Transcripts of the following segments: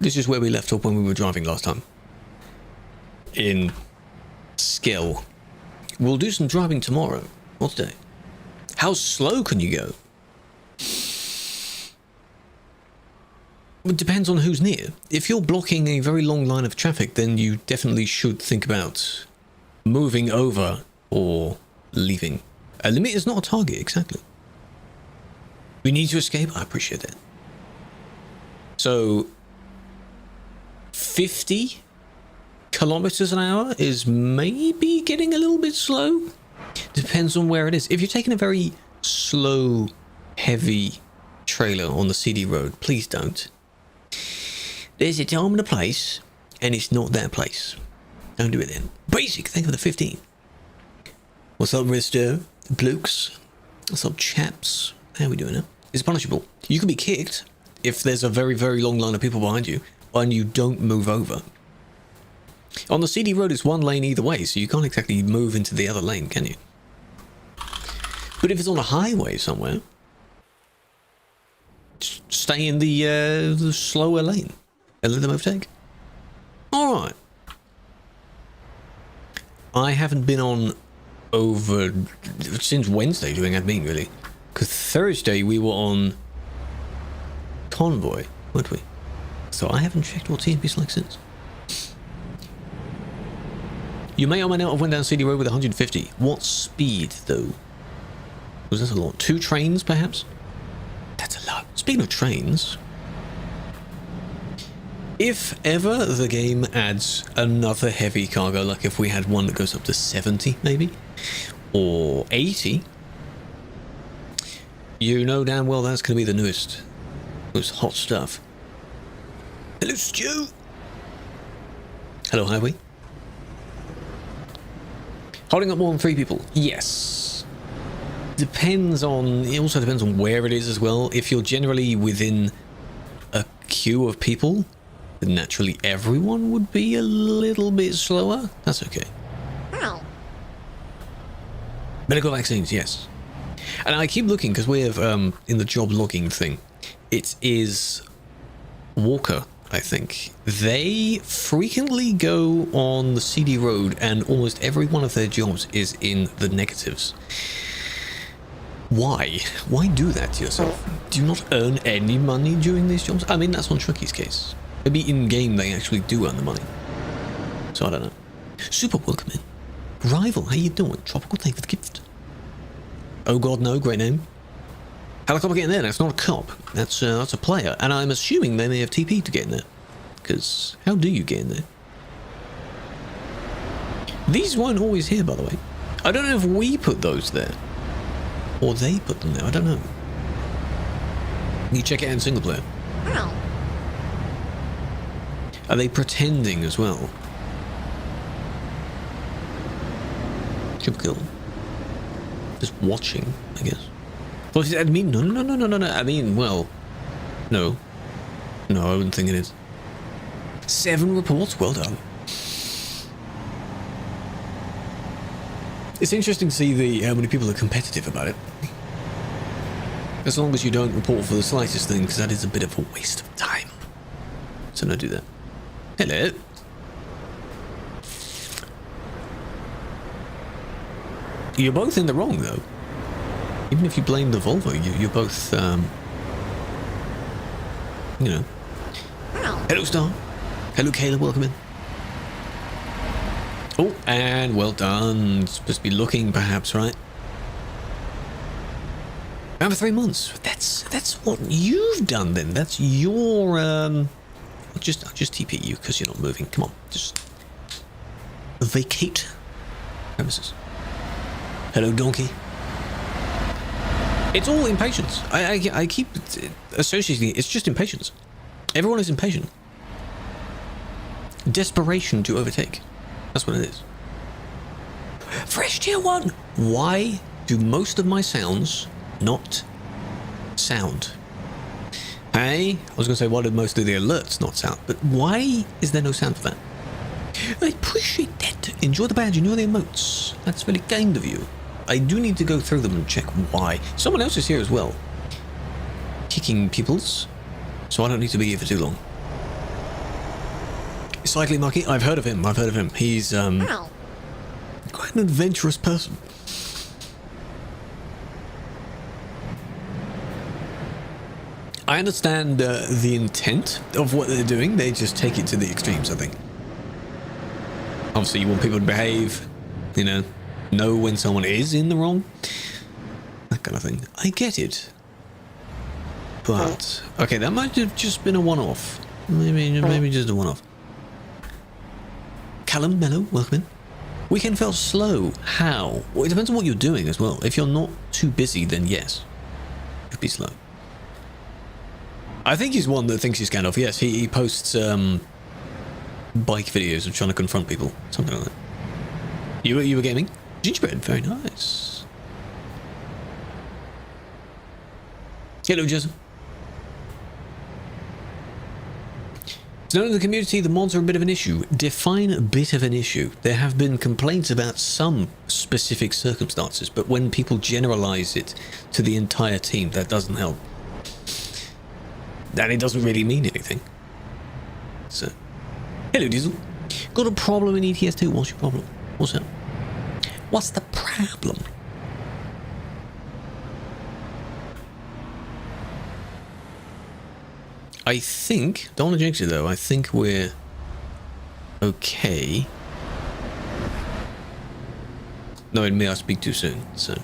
This is where we left off when we were driving last time. In skill. We'll do some driving tomorrow. What's day? How slow can you go? It depends on who's near. If you're blocking a very long line of traffic, then you definitely should think about moving over or leaving. A limit is not a target, exactly. We need to escape. I appreciate that. So 50 kilometers an hour is maybe getting a little bit slow. Depends on where it is. If you're taking a very slow, heavy trailer on the CD road, please don't. There's a time and a place, and it's not that place. Don't do it then. Basic, thank you for the 15. What's up, Risto? Blokes? What's up, chaps? How are we doing now? It's punishable. You can be kicked if there's a very, very long line of people behind you, and you don't move over. On the CD road, it's one lane either way, so you can't exactly move into the other lane, can you? But if it's on a highway somewhere, just stay in the slower lane and let them overtake. Alright. I haven't been on over since Wednesday doing admin, really. Because Thursday we were on Convoy, weren't we? So I haven't checked what TMP's like since. You may or may not have went down CD road with 150. What speed, though? Was that a lot? 2 trains, perhaps? That's a lot. Speaking of trains, if ever the game adds another heavy cargo, like if we had one that goes up to 70, maybe, or 80, you know damn well that's going to be the newest, most hot stuff. Hello, Stu. Hello, Highway. Holding up more than 3 people. Yes. Depends on... It also depends on where it is as well. If you're generally within a queue of people, then naturally everyone would be a little bit slower. That's okay. Ow. Medical vaccines, yes. And I keep looking because we have, in the job logging thing, it is Walker, I think. They frequently go on the CD road and almost every one of their jobs is in the negatives. Why? Why do that to yourself? Do you not earn any money during these jobs? I mean, that's on Truckie's case. Maybe in-game they actually do earn the money. So I don't know. Super welcome in. Rival, how you doing? Tropical, thank you for the gift. Oh god, no, great name. Helicopter getting there, that's not a cop. That's a player. And I'm assuming they may have TP to get in there. Because how do you get in there? These weren't always here, by the way. I don't know if we put those there. Or they put them there, I don't know. You check it out in single player. Ow. Are they pretending as well? Triple kill. Just watching, I guess. Well, I mean, no. I mean, well, no. No, I wouldn't think it is. 7 reports, well done. It's interesting to see how many people are competitive about it. As long as you don't report for the slightest thing, because that is a bit of a waste of time. So don't do that. Hello. You're both in the wrong, though. Even if you blame the Volvo, you're both, you know. Ow. Hello, Star. Hello, Kayla. Welcome in. Oh, and well done. Supposed to be looking, perhaps, right? Around for 3 months. That's what you've done, then. That's your, I'll just TP you, because you're not moving. Come on, just vacate premises. Hello, donkey. It's all impatience. I keep associating it. It's just impatience. Everyone is impatient. Desperation to overtake. That's what it is. Fresh tier 1. Why do most of my sounds not sound? Hey, I was going to say, why do most of the alerts not sound? But why is there no sound for that? I appreciate that. Enjoy the badge, enjoy the emotes. That's very kind of you. I do need to go through them and check why. Someone else is here as well. Kicking peoples. So I don't need to be here for too long. Cycling Monkey, I've heard of him. He's Ow. quite an adventurous person. I understand the intent of what they're doing. They just take it to the extremes, I think. Obviously, you want people to behave, you know when someone is in the wrong. That kind of thing. I get it. But, okay, that might have just been a one-off. Maybe just a one-off. Callum, Mello, welcome in. Weekend felt slow. How? Well, it depends on what you're doing as well. If you're not too busy, then yes. It'd be slow. I think he's one that thinks he's Gandalf. Yes, he posts bike videos of trying to confront people. Something like that. You were gaming? Gingerbread, very nice. Hello, Jason. It's known in the community the mods are a bit of an issue. Define a bit of an issue. There have been complaints about some specific circumstances, but when people generalize it to the entire team, that doesn't help. And it doesn't really mean anything. So, hello, Diesel. Got a problem in ETS2. What's your problem? What's that? What's the problem? I think, don't want to jinx it though, I think we're okay. No, it may I speak too soon, so.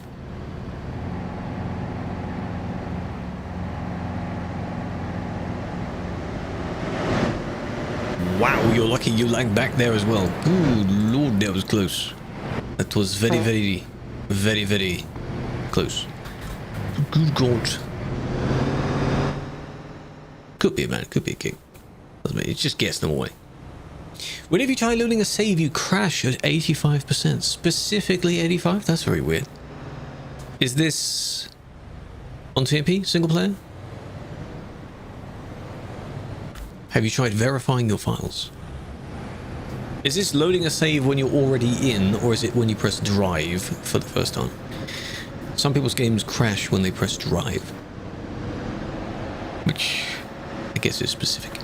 Wow, you're lucky you lagged back there as well. Good lord, that was close. That was very, very, very, very close. Good god. Could be a man, could be a king. It just gets them away. Whenever you try loading a save, you crash at 85%. Specifically 85? That's very weird. Is this on TMP, single player? Have you tried verifying your files? Is this loading a save when you're already in, or is it when you press drive for the first time? Some people's games crash when they press drive, which I guess is specific.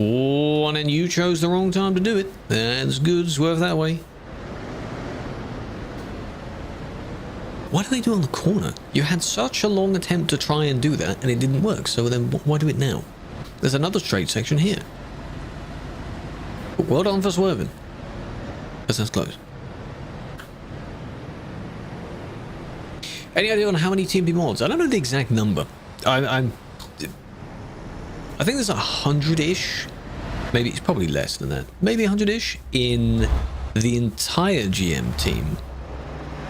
Oh, and then you chose the wrong time to do it. That's good, swerve that way. Why do they do it on the corner? You had such a long attempt to try and do that, and it didn't work, so then why do it now? There's another straight section here. But well done for swerving. That's close. Any idea on how many TMP mods? I don't know the exact number. I think there's 100-ish. Maybe it's probably less than that. Maybe 100-ish in the entire GM team.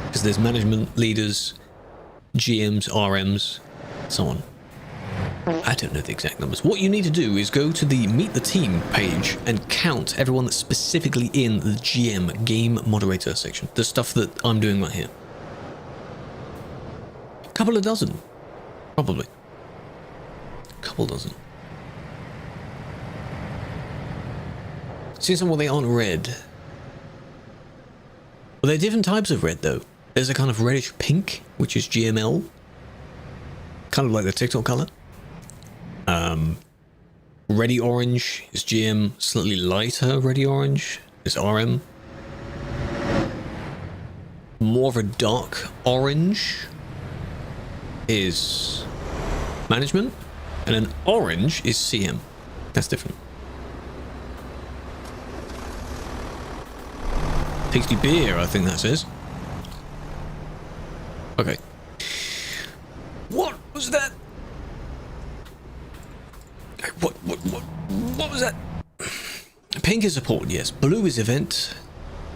Because there's management, leaders, GMs, RMs, so on. I don't know the exact numbers. What you need to do is go to the Meet the Team page and count everyone that's specifically in the GM, Game Moderator section. The stuff that I'm doing right here. Couple of dozen. Probably. Couple dozen. See some where they aren't red. Well, there are different types of red though. There's a kind of reddish pink, which is GML. Kind of like the TikTok color. Reddy orange is GM. Slightly lighter reddy orange is RM. More of a dark orange is management. And an orange is CM. That's different. Tasty beer, I think that says. Okay. What was that? What was that? Pink is support, yes. Blue is event.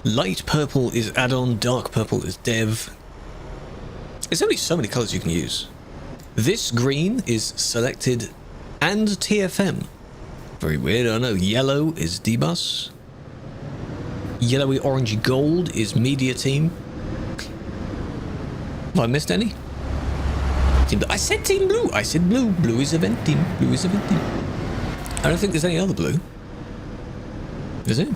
Light purple is add-on. Dark purple is dev. There's only so many colors you can use. This green is selected and TFM. Very weird, I know. Yellow is debus. Yellowy orangey gold is media team. Have I missed any? I said team blue. I said blue. Blue is event team. Blue is event team. I don't think there's any other blue. Is it?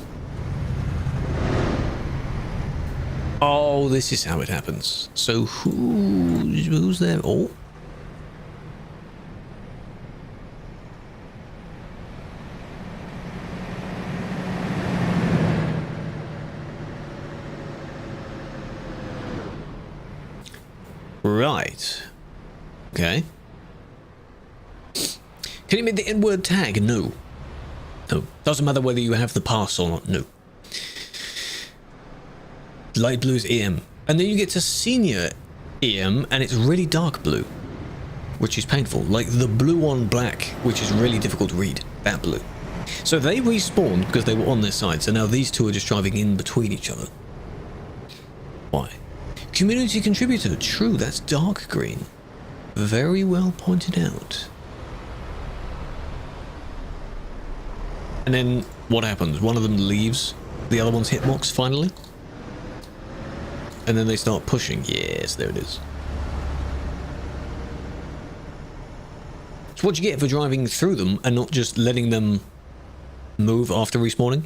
Oh, this is how it happens. So who's there? Oh. Right. Okay. Can you make the N-word tag? No. No. Doesn't matter whether you have the pass or not. No. Light blue is EM. And then you get to senior EM and it's really dark blue, which is painful. Like the blue on black, which is really difficult to read. That blue. So they respawned because they were on their side. So now these two are just driving in between each other. Why? Community contributor. True, that's dark green. Very well pointed out. And then what happens? One of them leaves the other one's hitbox finally. And then they start pushing. Yes, there it is. So what do you get for driving through them and not just letting them move after respawning?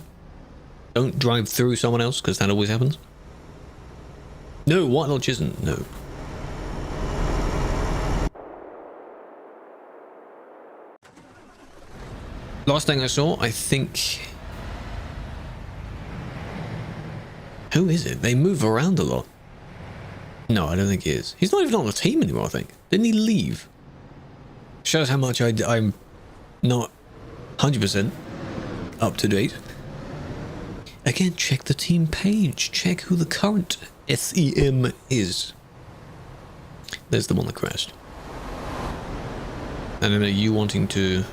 Don't drive through someone else, because that always happens. No, White Lodge isn't. No. Last thing I saw, I think... Who is it? They move around a lot. No, I don't think he is. He's not even on the team anymore, I think. Didn't he leave? Shows how much I'm not 100% up to date. Again, check the team page. Check who the current SEM is. There's the one that crashed. And then are you wanting to...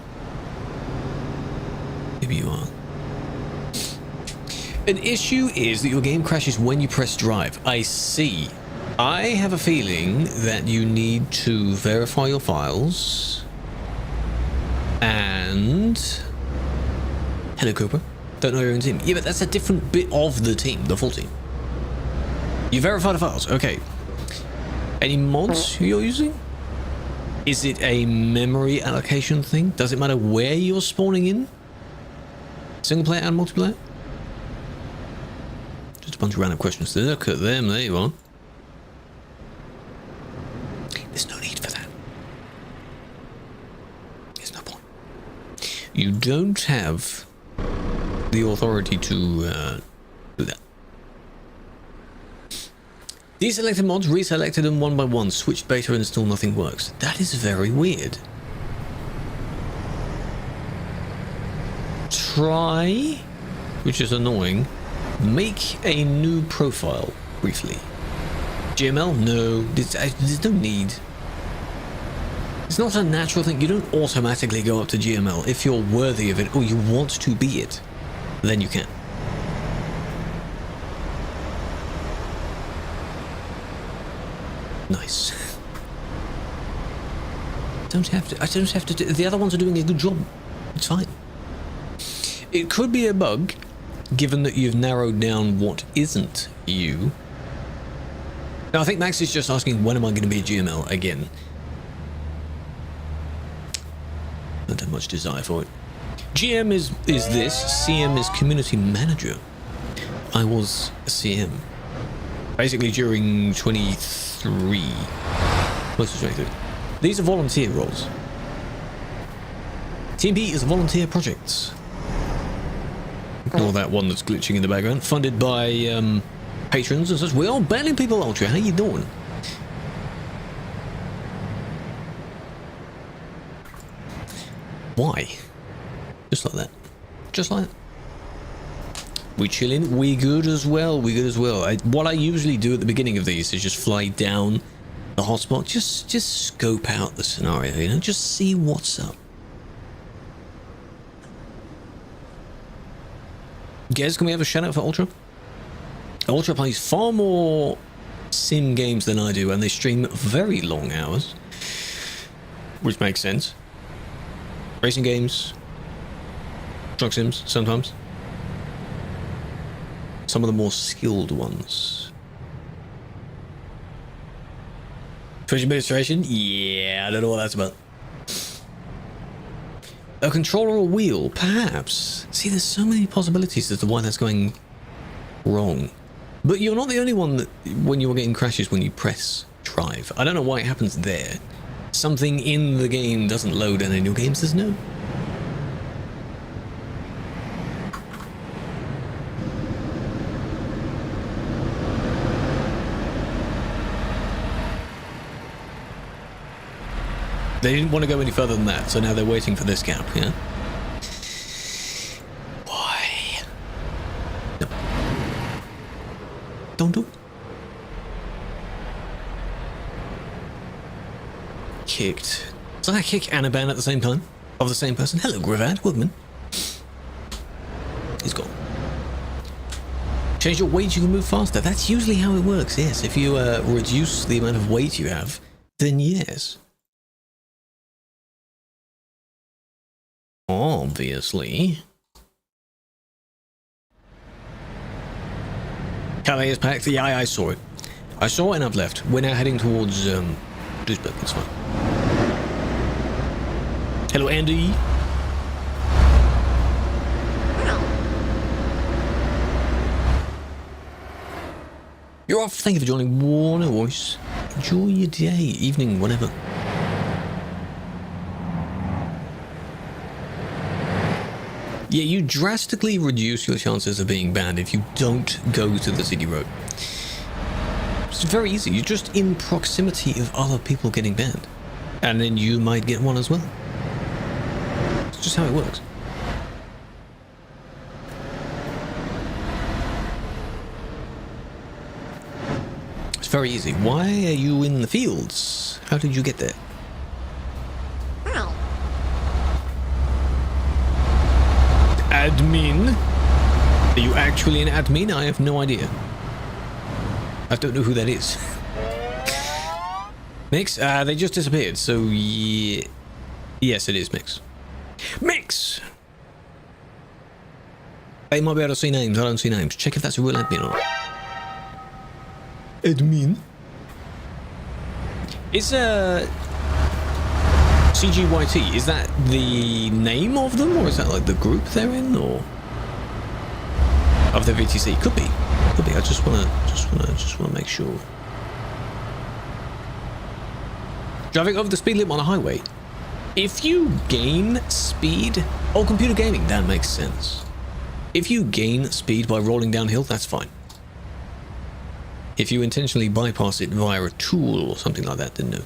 Maybe you are. An issue is that your game crashes when you press drive. I see. I have a feeling that you need to verify your files. And... Hello, Cooper. Don't know your own team. Yeah, but that's a different bit of the team, the full team. You verify the files. Okay. Any mods you're using? Is it a memory allocation thing? Does it matter where you're spawning in? Single player and multiplayer? Just a bunch of random questions. Look at them. There you are. There's no need for that. There's no point. You don't have the authority to do that. Deselected mods, reselected them one by one, switched beta and still nothing works. That is very weird. Try, which is annoying, make a new profile briefly. GML? No, there's no need. It's not a natural thing. You don't automatically go up to GML if you're worthy of it or you want to be it. Then you can. Nice. Don't have to. I don't have to. The other ones are doing a good job. It's fine. It could be a bug, given that you've narrowed down what isn't you. Now, I think Max is just asking, when am I going to be a GML again? I don't have much desire for it. GM is this, CM is community manager. I was a CM. Basically during 23. Most of 23. These are volunteer roles. Team B is a volunteer project. Ignore that one that's glitching in the background. Funded by patrons and such. We are banning people ultra. How you doing? Why? Just like that. Just like that. We chilling. We good as well. We good as well. What I usually do at the beginning of these is just fly down the hotspot. Just scope out the scenario, you know? Just see what's up. Guys, can we have a shout out for Ultra? Ultra plays far more sim games than I do, and they stream very long hours, which makes sense. Racing games, truck sims sometimes. Some of the more skilled ones. Twitch administration? Yeah, I don't know what that's about. A controller or wheel? Perhaps. See, there's so many possibilities as to why that's going wrong. But you're not the only one that, when you're getting crashes when you press drive. I don't know why it happens there. Something in the game doesn't load and in your game says no. They didn't want to go any further than that, so now they're waiting for this gap, yeah? Why? No. Don't do it. Kicked. Did I kick and a ban at the same time? Of the same person? Hello, Grivad. Welcome in. He's gone. Change your weight, you can move faster. That's usually how it works, yes. If you reduce the amount of weight you have, then yes. Obviously. Calais is packed. Yeah, I saw it. I saw it and I've left. We're now heading towards Duisburg. It's fine. Hello, Andy. You're off. Thank you for joining. Warner Voice. Enjoy your day, evening, whatever. Yeah, you drastically reduce your chances of being banned if you don't go to the city road. It's very easy. You're just in proximity of other people getting banned. And then you might get one as well. It's just how it works. It's very easy. Why are you in the fields? How did you get there? Ow. Admin? Are you actually an admin? I have no idea. I don't know who that is. Mix? They just disappeared, so yeah. Yes, it is Mix. Mix! They might be able to see names. I don't see names. Check if that's a real admin or not. Admin? Is CGYT, is that the name of them, or is that like the group they're in, or of the VTC? Could be. Could be. I just wanna make sure. Driving over the speed limit on a highway. If you gain speed, oh, computer gaming, that makes sense. If you gain speed by rolling downhill, that's fine. If you intentionally bypass it via a tool or something like that, then no.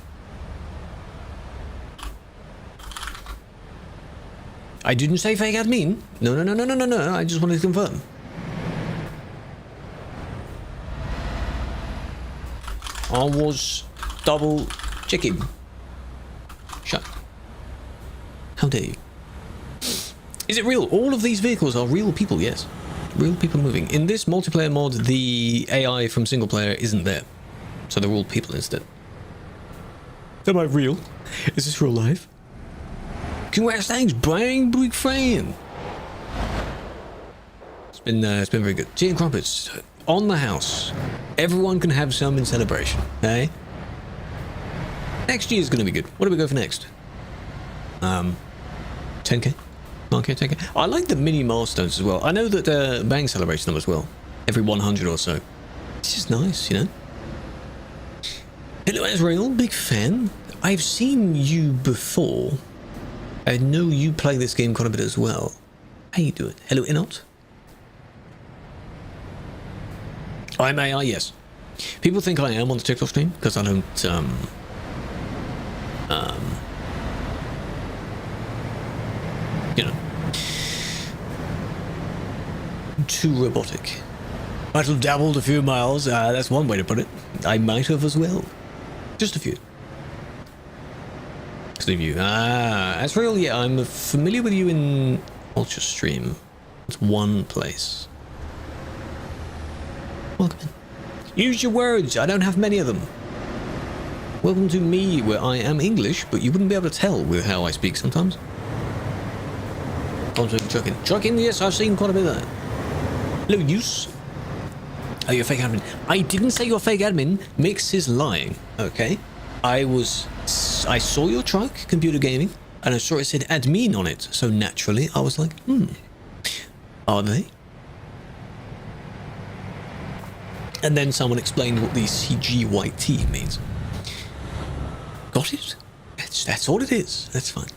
I didn't say fake admin. No. I just wanted to confirm. I was double checking. Shut. How dare you? Is it real? All of these vehicles are real people, yes. Real people moving. In this multiplayer mod, the AI from single player isn't there. So they're all people instead. Am I real? Is this real life? Congrats, thanks, bang, big fan. It's been very good. Tea and crumpets on the house. Everyone can have some in celebration, hey? Next year's gonna be good. What do we go for next? 10k? 9k, 10k? I like the mini milestones as well. I know that Bang celebrates them as well. Every 100 or so. It's just nice, you know? Hello, Azrael, big fan. I've seen you before. I know you play this game quite a bit as well. How you doing? Hello, Inot. I'm AI, yes. People think I am on the TikTok stream because I don't, you know, too robotic. Might have dabbled a few miles. That's one way to put it. I might have as well. Just a few. Of you. That's real. Yeah, I'm familiar with you in Ultra Stream. It's one place. Welcome in. Use your words. I don't have many of them. Welcome to me, where I am English, but you wouldn't be able to tell with how I speak sometimes. I'm saying trucking. Trucking, yes, I've seen quite a bit of that. Hello, use. Oh, you're a fake admin. I didn't say you're a fake admin. Mix is lying. Okay. I saw your truck, computer gaming, and I saw it said admin on it. So naturally, I was like, are they? And then someone explained what the CGYT means. Got it? That's all it is. That's fine.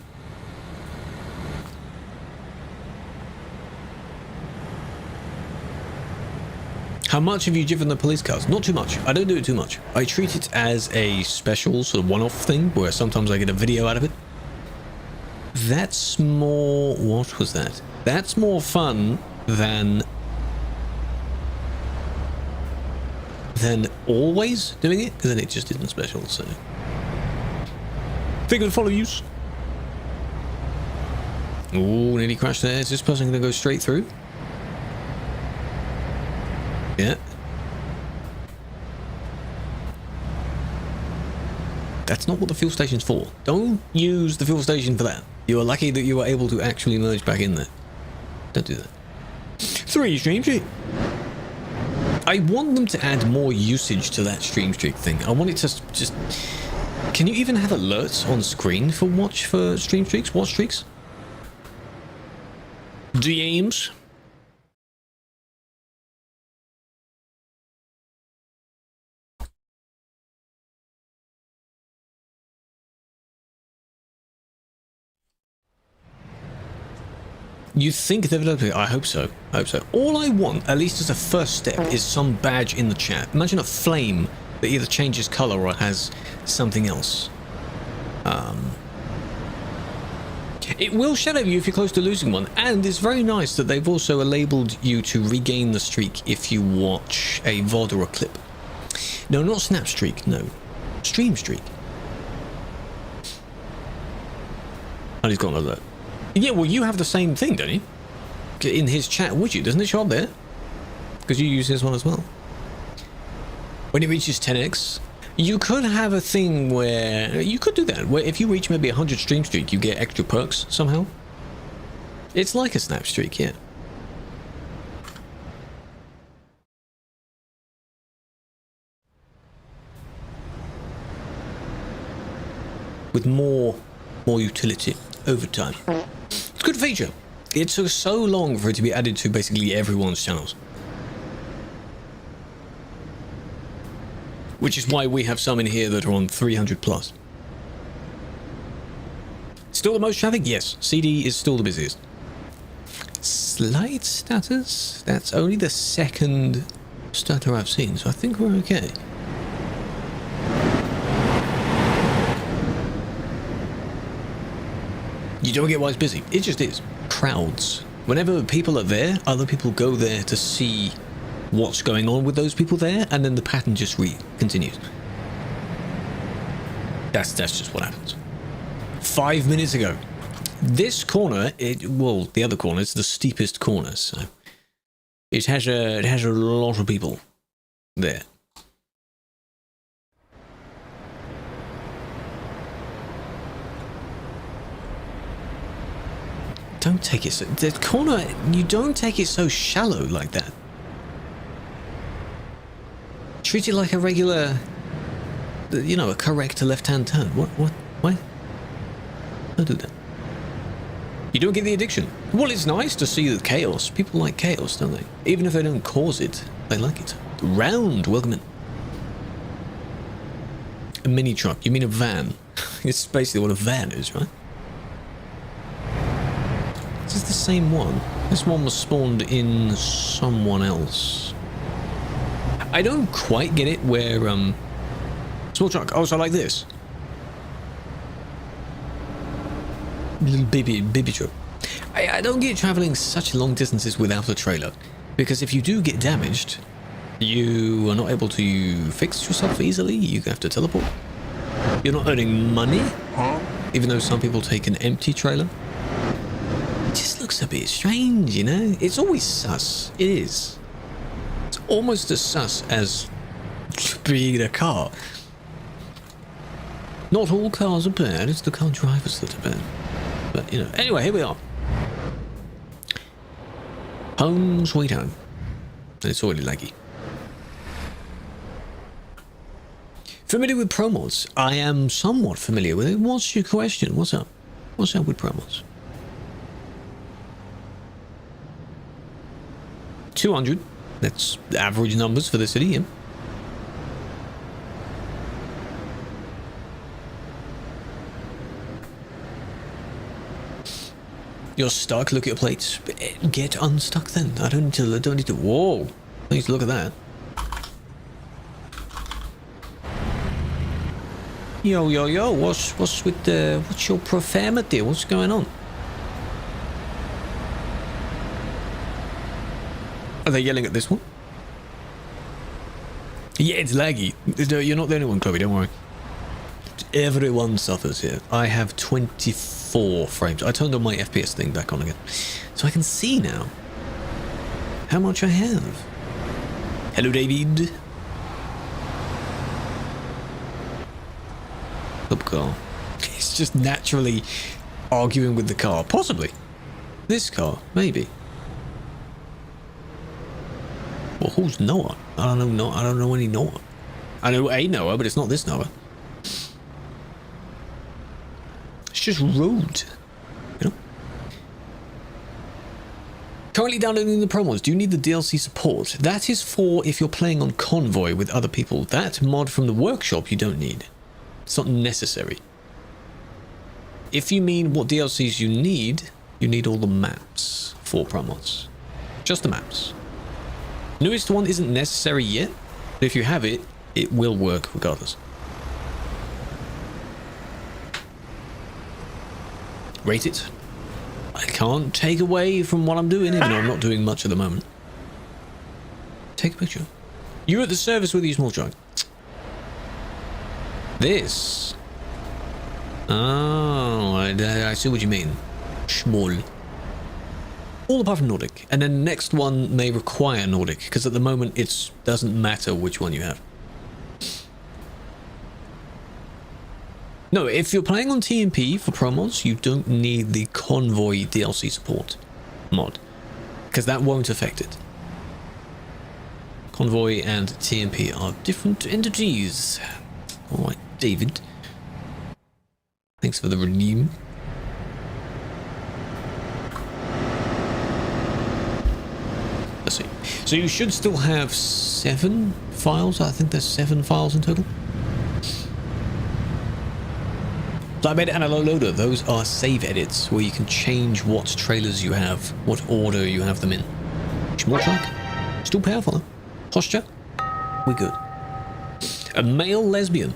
How much have you driven the police cars? Not too much. I don't do it too much. I treat it as a special sort of one-off thing where sometimes I get a video out of it. That's more... What was that? That's more fun than always doing it, because then it just isn't special, so... Think of the follow use. Ooh, nearly crashed there. Is this person going to go straight through? Yeah. That's not what the fuel station's for. Don't use the fuel station for that. You are lucky that you were able to actually merge back in there. Don't do that. 3 stream streak. I want them to add more usage to that stream streak thing. I want it to just... Can you even have alerts on screen for stream streaks? Watch streaks? DMs? You think they're developing? I hope so. I hope so. All I want, at least as a first step, is some badge in the chat. Imagine a flame that either changes color or has something else. It will shadow you if you're close to losing one, and it's very nice that they've also labeled you to regain the streak if you watch a VOD or a clip. No, not snap streak, no. Stream streak. And he's got an alert. Yeah, well, you have the same thing, don't you? In his chat, would you? Doesn't it show up there? Because you use his one as well. When it reaches 10x, you could have a thing where... You could do that, where if you reach maybe 100 stream streak, you get extra perks somehow. It's like a snap streak, yeah. With more utility over time. It's a good feature. It took so long for it to be added to basically everyone's channels. Which is why we have some in here that are on 300 plus. Still the most traffic? Yes. CD is still the busiest. Slight stutters? That's only the second stutter I've seen, so I think we're okay. You don't get why it's busy. It just is. Crowds. Whenever people are there, other people go there to see what's going on with those people there, and then the pattern just continues. That's just what happens. 5 minutes ago. This corner, well, the other corner is the steepest corner, so it has a lot of people there. Don't take it so... The corner, you don't take it so shallow like that. Treat it like a regular... You know, a correct left-hand turn. What? Don't do that. You don't get the addiction. Well, it's nice to see the chaos. People like chaos, don't they? Even if they don't cause it, they like it. Round, welcome in. A mini truck. You mean a van? It's basically what a van is, right? This is the same one. This one was spawned in someone else. I don't quite get it where, small truck. Oh, so like this. Little baby truck. I don't get traveling such long distances without a trailer. Because if you do get damaged, you are not able to fix yourself easily. You have to teleport. You're not earning money. Even though some people take an empty trailer. It just looks a bit strange, you know? It's always sus. It is. It's almost as sus as being a car. Not all cars are bad, it's the car drivers that are bad. But, you know, anyway, here we are. Home sweet home. And it's already laggy. Familiar with pro mods? I am somewhat familiar with it. What's your question? What's up? What's up with pro mods? 200. That's average numbers for the city, yeah. You're stuck, look at your plates. Get unstuck then. I don't need to, whoa. I need to look at that. Yo, yo, yo, what's with the, what's your profanity? What's going on? Are they yelling at this one? Yeah, it's laggy. You're not the only one, Chloe, don't worry. Everyone suffers here. I have 24 frames. I turned on my FPS thing back on again. So I can see now how much I have. Hello, David. Up car. It's just naturally arguing with the car. Possibly. This car, maybe. Well, who's Noah? I don't know. No, I don't know any Noah. I know a Noah, but it's not this Noah. It's just road, you know. Currently downloading the promos. Do you need the DLC support? That is for if you're playing on Convoy with other people. That mod from the workshop you don't need. It's not necessary. If you mean what DLCs you need all the maps for promos. Just the maps. Newest one isn't necessary yet, but if you have it, it will work regardless. Rate it. I can't take away from what I'm doing, even though I'm not doing much at the moment. Take a picture. You're at the service with your small truck. This. Oh, I see what you mean. Small. All apart from Nordic. And then the next one may require Nordic, because at the moment it doesn't matter which one you have. No, if you're playing on TMP for promos, you don't need the Convoy DLC support mod, because that won't affect it. Convoy and TMP are different entities. Alright, David. Thanks for the redeem. Let's see. So you should still have 7 files. I think there's 7 files in total. So I made an analog loader. Those are save edits where you can change what trailers you have, what order you have them in. Small truck. Still powerful though. Posture. We're good. A male lesbian.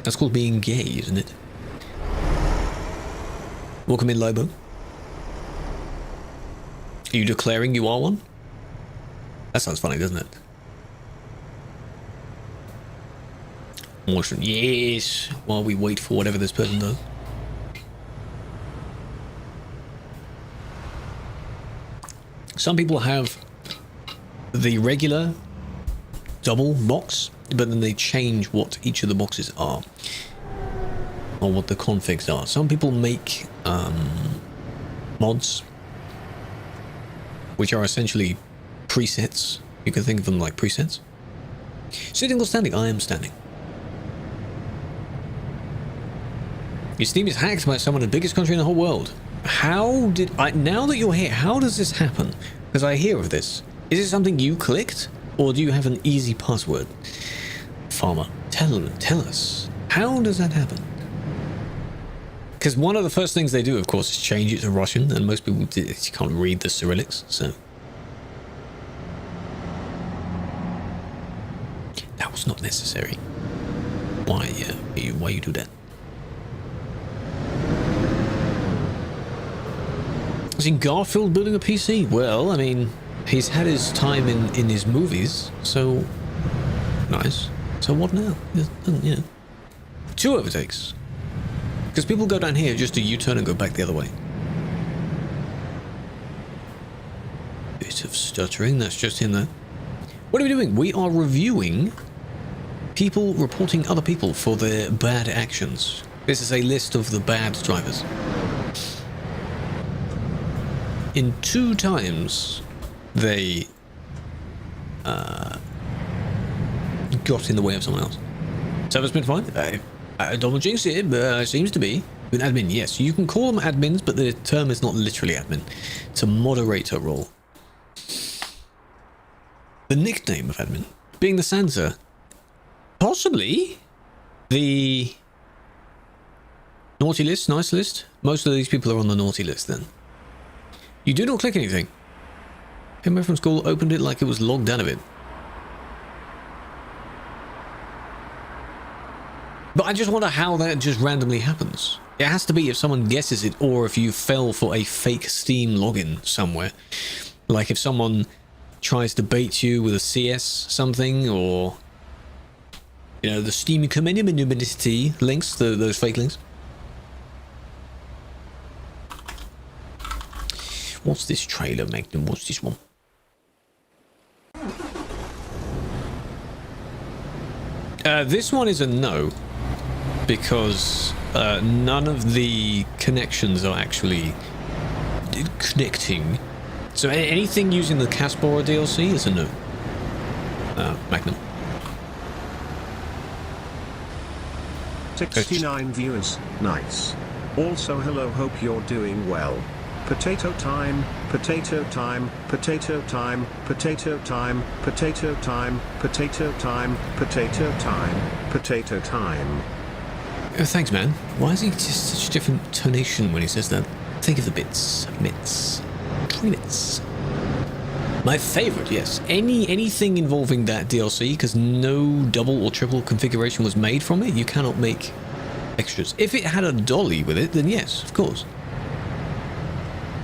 That's called being gay, isn't it? Welcome in, Lobo. Are you declaring you are one? That sounds funny, doesn't it? Motion. Yes. While we wait for whatever this person does. Some people have the regular double box, but then they change what each of the boxes are, or what the configs are. Some people make mods, which are essentially presets. You can think of them like presets. Sitting or standing? I am standing. Your Steam is hacked by someone in the biggest country in the whole world. How did I... Now that you're here, how does this happen? Because I hear of this. Is it something you clicked? Or do you have an easy password? Farmer, tell us. How does that happen? Because one of the first things they do, of course, is change it to Russian. And most people you can't read the Cyrillics, so... That was not necessary. Why you do that? I've seen Garfield building a PC. Well, I mean, he's had his time in his movies, so nice. So what now? Yeah. 2 overtakes. Because people go down here just to U-turn and go back the other way. Bit of stuttering, that's just in there. What are we doing? We are reviewing people reporting other people for their bad actions. This is a list of the bad drivers. In 2 times, they got in the way of someone else. Service been fine? I don't want to jinx it, but it seems to be. An admin, yes. You can call them admins, but the term is not literally admin. It's a moderator role. The nickname of admin being the Santa. Possibly the naughty list, nice list. Most of these people are on the naughty list then. You do not click anything. Came back from school, opened it like it was logged out of it. But I just wonder how that just randomly happens. It has to be if someone guesses it, or if you fell for a fake Steam login somewhere. Like if someone tries to bait you with a CS something, or you know, the Steam community links, those fake links. What's this trailer, Magnum? What's this one? This one is a no, because none of the connections are actually connecting. So anything using the Caspora DLC is a no. Magnum. 69 viewers, nice. Also hello, hope you're doing well. Potato time, potato time, potato time, potato time, potato time, potato time, potato time, potato time. Thanks, man. Why is he just such a different tonation when he says that? Think of the bits, mitts, trinits. My favorite, yes. Anything involving that DLC, because no double or triple configuration was made from it, you cannot make extras. If it had a dolly with it, then yes, of course.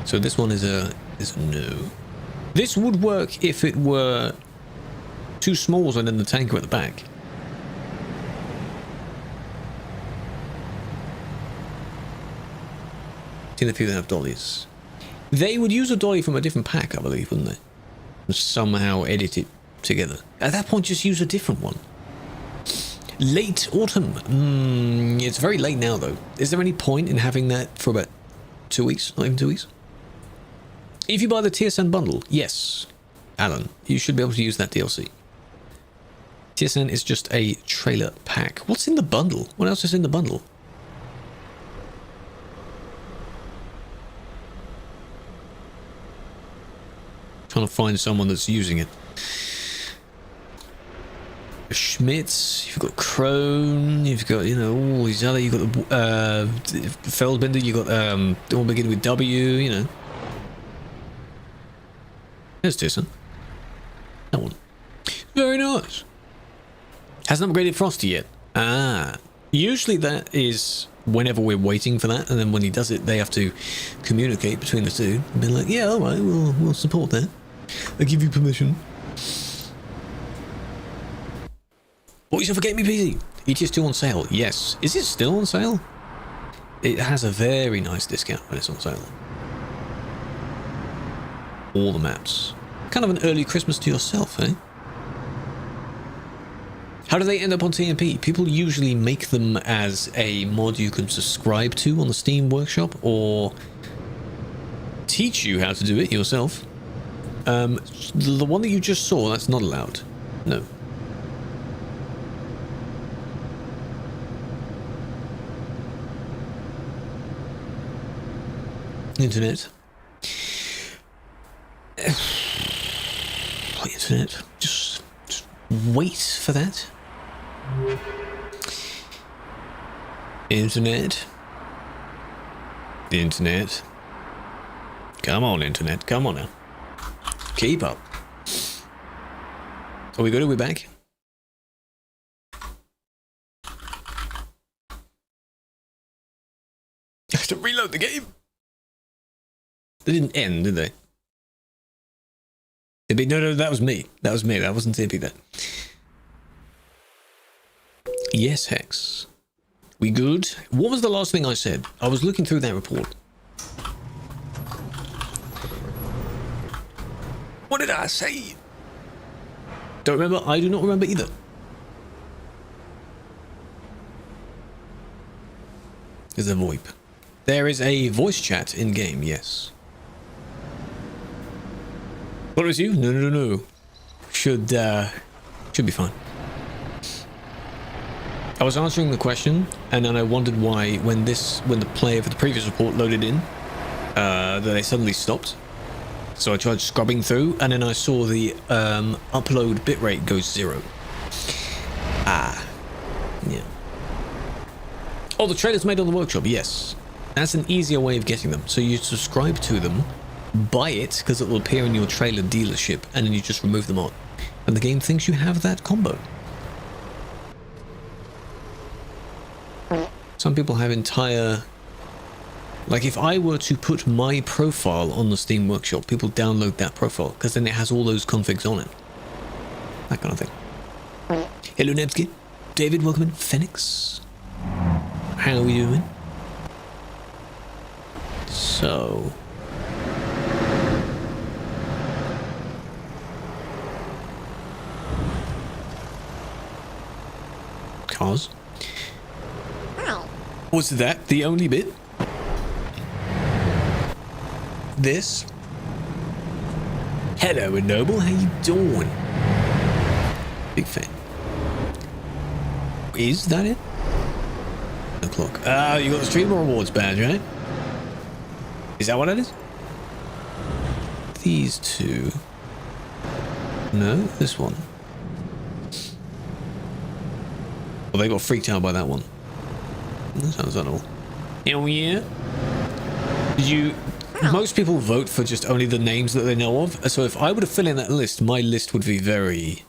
So this one is a no. This would work if it were two smalls and then the tanker at the back. See the people that have dollies. They would use a dolly from a different pack, I believe, wouldn't they? And somehow edit it together. At that point, just use a different one. Late autumn. It's very late now, though. Is there any point in having that for about 2 weeks? Not even 2 weeks? If you buy the TSN bundle, yes, Alan, you should be able to use that DLC. TSN is just a trailer pack. What's in the bundle? What else is in the bundle? Trying to find someone that's using it. Schmitz, you've got Crone, you've got, you know, all these other, you've got the Feldbinder, you've got they all begin with W, you know. There's Tyson. That one. Very nice. Hasn't upgraded Frosty yet. Ah. Usually that is whenever we're waiting for that, and then when he does it, they have to communicate between the two. And be like, yeah, alright, we'll support that. I give you permission. Bought yourself a gaming PC. ETS2 on sale. Yes. Is it still on sale? It has a very nice discount when it's on sale. All the maps. Kind of an early Christmas to yourself, eh? How do they end up on TMP? People usually make them as a mod you can subscribe to on the Steam Workshop, or teach you how to do it yourself. The one that you just saw, that's not allowed. No. Internet. Internet. Just wait for that. Internet. Internet. Come on, internet. Come on now. Keep up. Are we good? Are we back? I have to reload the game. They didn't end, did they? No, that was me. That was me. That wasn't Tippy. That. Yes, Hex. We good? What was the last thing I said? I was looking through that report. What did I say? Don't remember. I do not remember either. There's a VoIP. There is a voice chat in game. Yes. What was you? No. Should be fine. I was answering the question, and then I wondered why when the player for the previous report loaded in, that they suddenly stopped. So I tried scrubbing through, and then I saw the upload bitrate goes 0. Ah, yeah. Oh, the trailers made on the workshop. Yes, that's an easier way of getting them. So you subscribe to them. Buy it because it will appear in your trailer dealership, and then you just remove them on, and the game thinks you have that combo. Some people have entire... Like, if I were to put my profile on the Steam Workshop, people download that profile, because then it has all those configs on it. That kind of thing. Hello, Nebsky. David, welcome in. Phoenix. How are we doing? So... Cars. Ow. Was that the only bit? This? Hello, Noble. How you doing? Big fan. Is that it? O'clock. Ah, you got the Streamer Awards badge, right? Is that what it is? These two. No, this one. Well, they got freaked out by that one. That sounds honorable. Oh yeah. Did you? Most people vote for just only the names that they know of. So if I were to fill in that list, my list would be very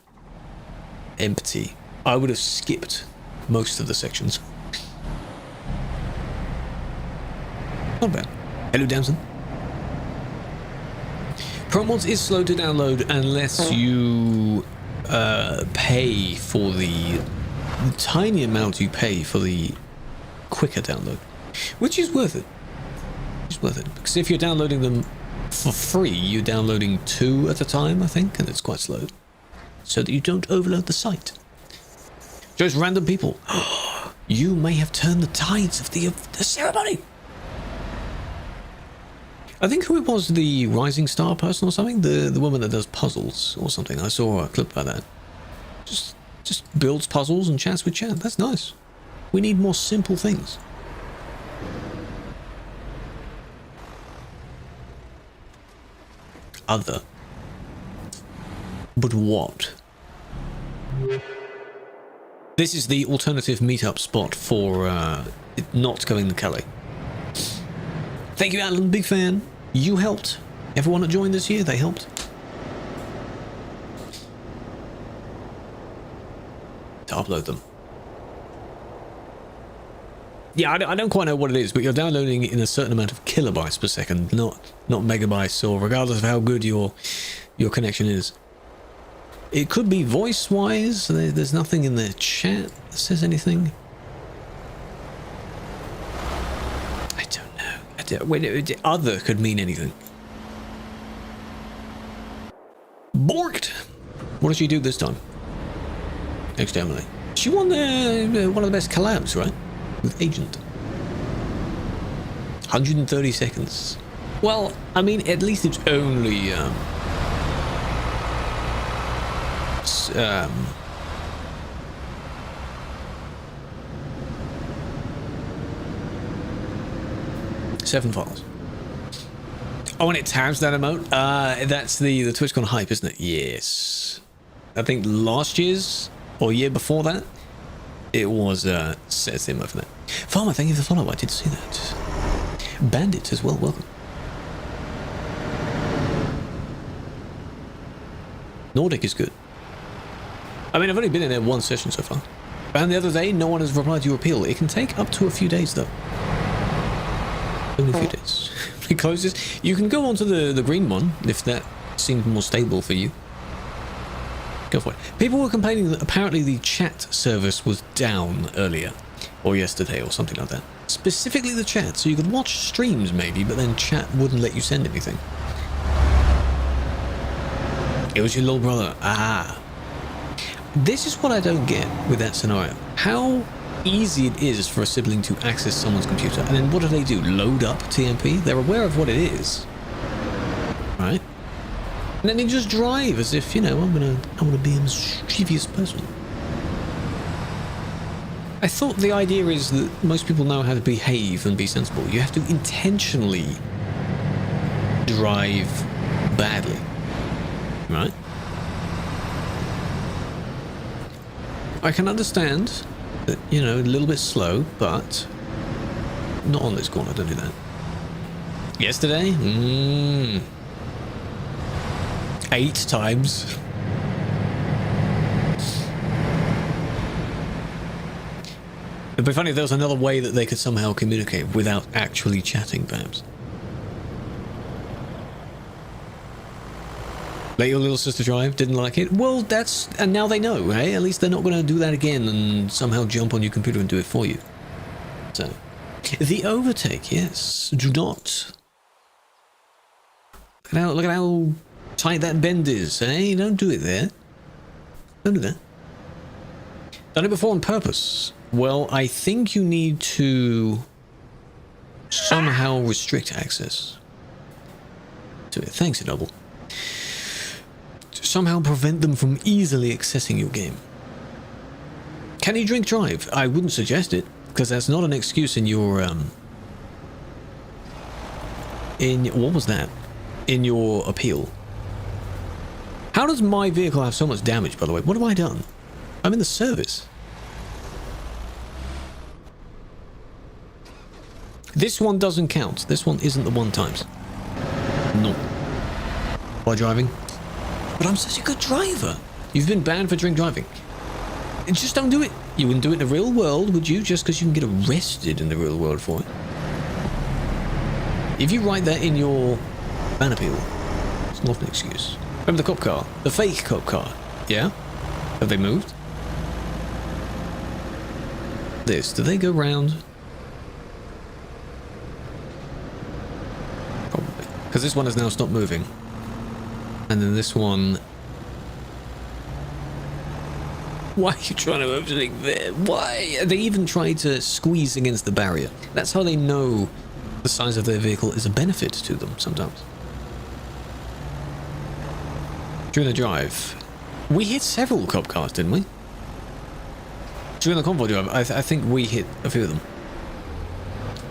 empty. I would have skipped most of the sections. Not bad. Hello, Damson. ProMods is slow to download unless you pay for the tiny amount you pay for the quicker download, which is worth it. It's worth it because if you're downloading them for free, you're downloading 2 at a time, I think, and it's quite slow, so that you don't overload the site. Just random people. You may have turned the tides of the ceremony. I think who it was, the Rising Star person or something, the woman that does puzzles or something. I saw a clip about that. Just builds puzzles and chats with chat. That's nice. We need more simple things. Other. But what? This is the alternative meetup spot for not going to Calais. Thank you, Alan. Big fan. You helped. Everyone that joined this year, they helped. To upload them. Yeah, I don't quite know what it is, but you're downloading in a certain amount of kilobytes per second, not megabytes, or regardless of how good your connection is. It could be voice-wise. There's nothing in the chat that says anything. I don't know. Other could mean anything. Borked! What did she do this time? Externally. She won one of the best collabs, right? With Agent. 130 seconds. Well, I mean, at least it's only 7 files. Oh, and it tabs that emote? That's the TwitchCon hype, isn't it? Yes. I think last year's or year before that, it was sets the emote for that. Farmer, thank you for the follow. I did see that. Bandit as well, welcome. Nordic is good. I mean, I've only been in there one session so far. And the other day, no one has replied to your appeal. It can take up to a few days, though. Only a few days. It closes. You can go onto the green one, if that seemed more stable for you. Go for it. People were complaining that apparently the chat service was down earlier. Or yesterday, or something like that. Specifically the chat, so you could watch streams maybe, but then chat wouldn't let you send anything. It was your little brother. Ah. This is what I don't get with that scenario. How easy it is for a sibling to access someone's computer, and then what do? Load up TMP? They're aware of what it is, right? And then they just drive as if, you know, I'm gonna be a mischievous person. I thought the idea is that most people know how to behave and be sensible. You have to intentionally drive badly, right? I can understand that, you know, a little bit slow, but not on this corner, don't do that. Yesterday? 8 times. It'd be funny if there was another way that they could somehow communicate without actually chatting, perhaps. Let your little sister drive, didn't like it? Well, that's... and now they know, eh? At least they're not going to do that again and somehow jump on your computer and do it for you. So, the overtake, yes. Do not. Look at how tight that bend is, eh? Don't do it there. Don't do that. Done it before on purpose. Well, I think you need to somehow restrict access to it. Thanks, Double. Somehow prevent them from easily accessing your game. Can you drink drive? I wouldn't suggest it, because that's not an excuse in your what was that? In your appeal. How does my vehicle have so much damage, by the way? What have I done? I'm in the service. This one doesn't count. This one isn't the one times. No. By driving. But I'm such a good driver. You've been banned for drink driving. Just don't do it. You wouldn't do it in the real world, would you? Just because you can get arrested in the real world for it. If you write that in your ban appeal, it's not an excuse. Remember the cop car? The fake cop car. Yeah? Have they moved? This. Do they go round? Probably. Because this one has now stopped moving. And then this one... Why are you trying to overtake there? Why? They even tried to squeeze against the barrier. That's how they know the size of their vehicle is a benefit to them sometimes. During the drive, we hit several cop cars, didn't we? During the convoy drive, I think we hit a few of them.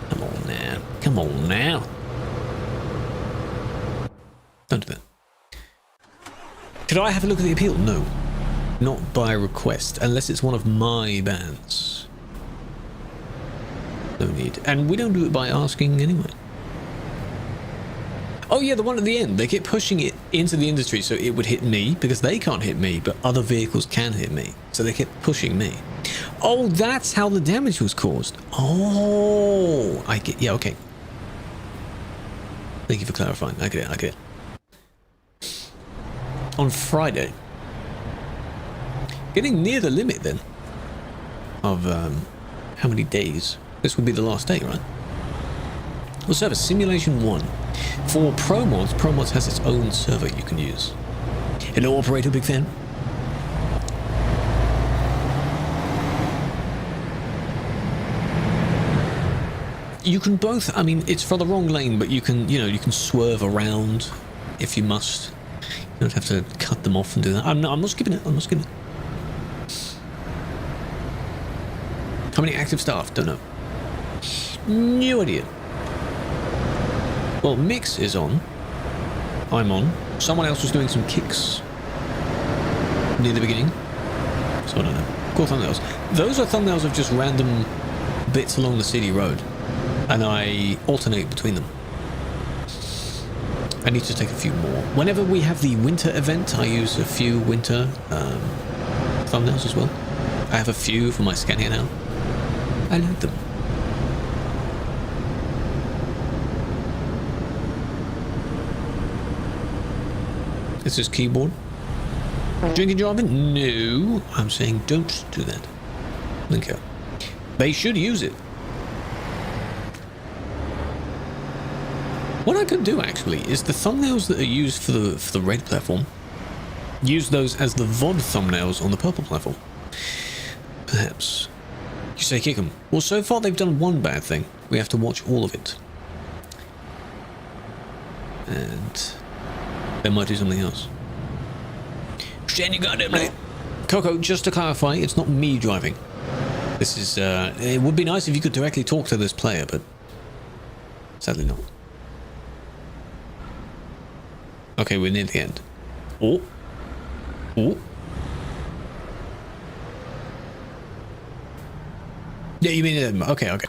Come on now. Come on now. Don't do that. Could I have a look at the appeal? No. Not by request, unless it's one of my bans. No need. And we don't do it by asking anyway. Oh yeah, the one at the end. They kept pushing it into the industry so it would hit me, because they can't hit me, but other vehicles can hit me. So they kept pushing me. Oh, that's how the damage was caused. Oh, I get... yeah, okay. Thank you for clarifying. I get it, I get it. On Friday. Getting near the limit then. Of, how many days? This would be the last day, right? We'll serve Simulation 1. For ProMods has its own server you can use. Hello, operator, big fan. You can both, I mean, it's for the wrong lane, but you can, you know, you can swerve around if you must. You don't have to cut them off and do that. I'm not skipping it, I'm not skipping it. How many active staff? Don't know. No idea. Well, Mix is on. I'm on. Someone else was doing some kicks near the beginning. So I don't know. Cool thumbnails. Those are thumbnails of just random bits along the city road. And I alternate between them. I need to take a few more. Whenever we have the winter event, I use a few winter thumbnails as well. I have a few for my Scania now. I like them. This is keyboard. Drinking driving? No. I'm saying don't do that. Thank you. They should use it. What I could do actually is the thumbnails that are used for the red platform, use those as the VOD thumbnails on the purple platform. Perhaps. You say kick them. Well, so far they've done one bad thing. We have to watch all of it. And they might do something else. Stand your goddamn lane. Coco, just to clarify, it's not me driving. This is, it would be nice if you could directly talk to this player, but sadly not. Okay, we're near the end. Oh. Oh. Yeah, you mean, okay, okay.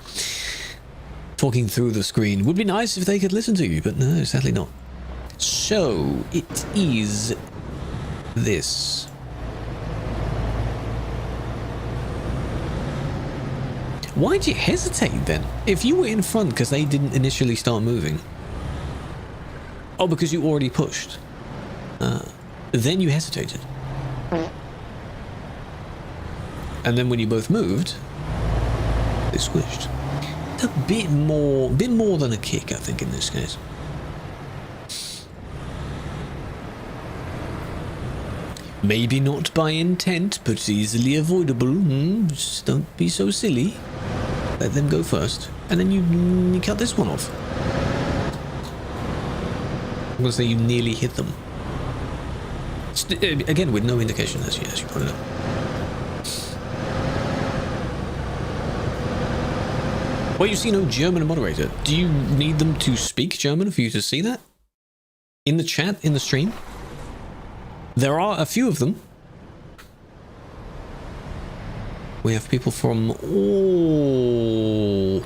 Talking through the screen. Would be nice if they could listen to you, but no, sadly not. So, it is this. Why'd you hesitate then? If you were in front because they didn't initially start moving. Oh, because you already pushed. Then you hesitated. And then when you both moved, they squished. A bit more than a kick, I think, in this case. Maybe not by intent, but easily avoidable. Just don't be so silly. Let them go first, and then you cut this one off. I'm gonna say you nearly hit them. Again, with no indication, as you pointed out. Well, you see no German moderator. Do you need them to speak German for you to see that? In the chat, in the stream? There are a few of them. We have people from all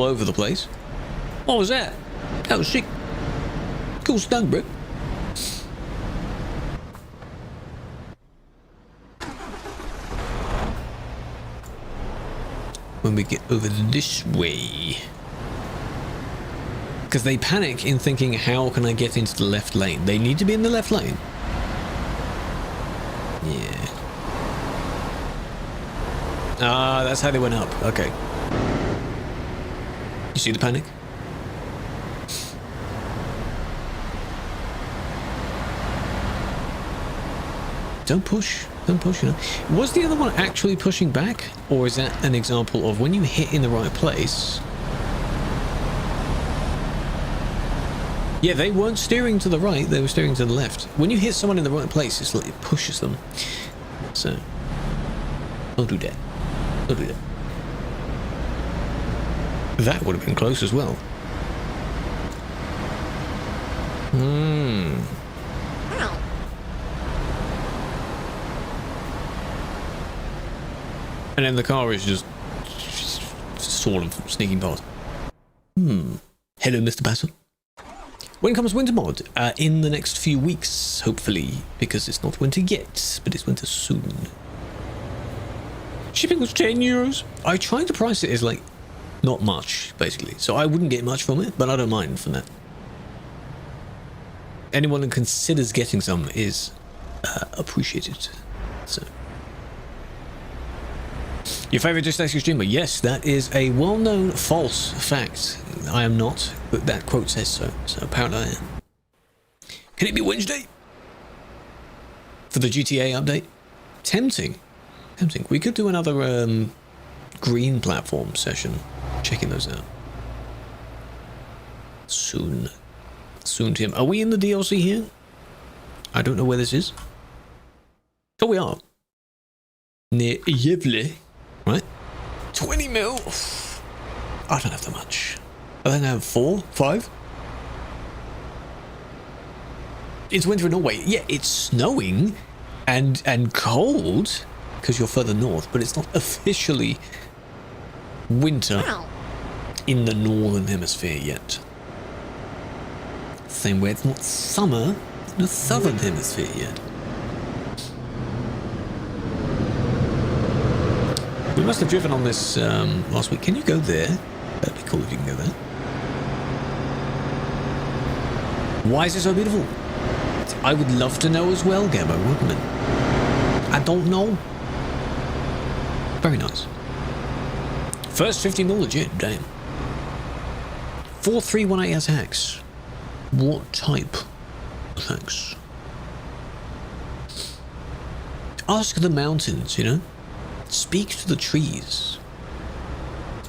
over the place. What was that? That was sick. Cool stunt, bro. When we get over this way. Because they panic in thinking, how can I get into the left lane? They need to be in the left lane. Yeah. Ah, that's how they went up. Okay. You see the panic? Don't push, you know. Was the other one actually pushing back? Or is that an example of when you hit in the right place? Yeah, they weren't steering to the right, they were steering to the left. When you hit someone in the right place, it's like it pushes them. So, don't do that. Don't do that. That would have been close as well. And then the car is just sort of sneaking past. Hello, Mr. Bassett. When comes winter mod? In the next few weeks, hopefully, because it's not winter yet, but it's winter soon. Shipping was €10. I tried to price it as like not much, basically, so I wouldn't get much from it, but I don't mind from that. Anyone that considers getting some is appreciated. So, your favorite dyslexic streamer? Yes, that is a well-known false fact. I am not, but that quote says so. So apparently I am. Can it be Wednesday? For the GTA update? Tempting. Tempting. We could do another green platform session. Checking those out. Soon. Soon, Tim. Are we in the DLC here? I don't know where this is. Oh, we are. Near Yevle. Right? 20 mil. I don't have that much. I think I have 4, 5. It's winter in Norway. Yeah, it's snowing and cold because you're further north, but it's not officially winter in the northern hemisphere yet. Same way it's not summer in the southern hemisphere yet. We must have driven on this last week. Can you go there? That'd be cool if you can go there. Why is it so beautiful? I would love to know as well, Gabbo, wouldn't it? I don't know. Very nice. First 50 mil legit, damn. 4318 attacks. What type of attacks? Ask the mountains, you know? Speak to the trees,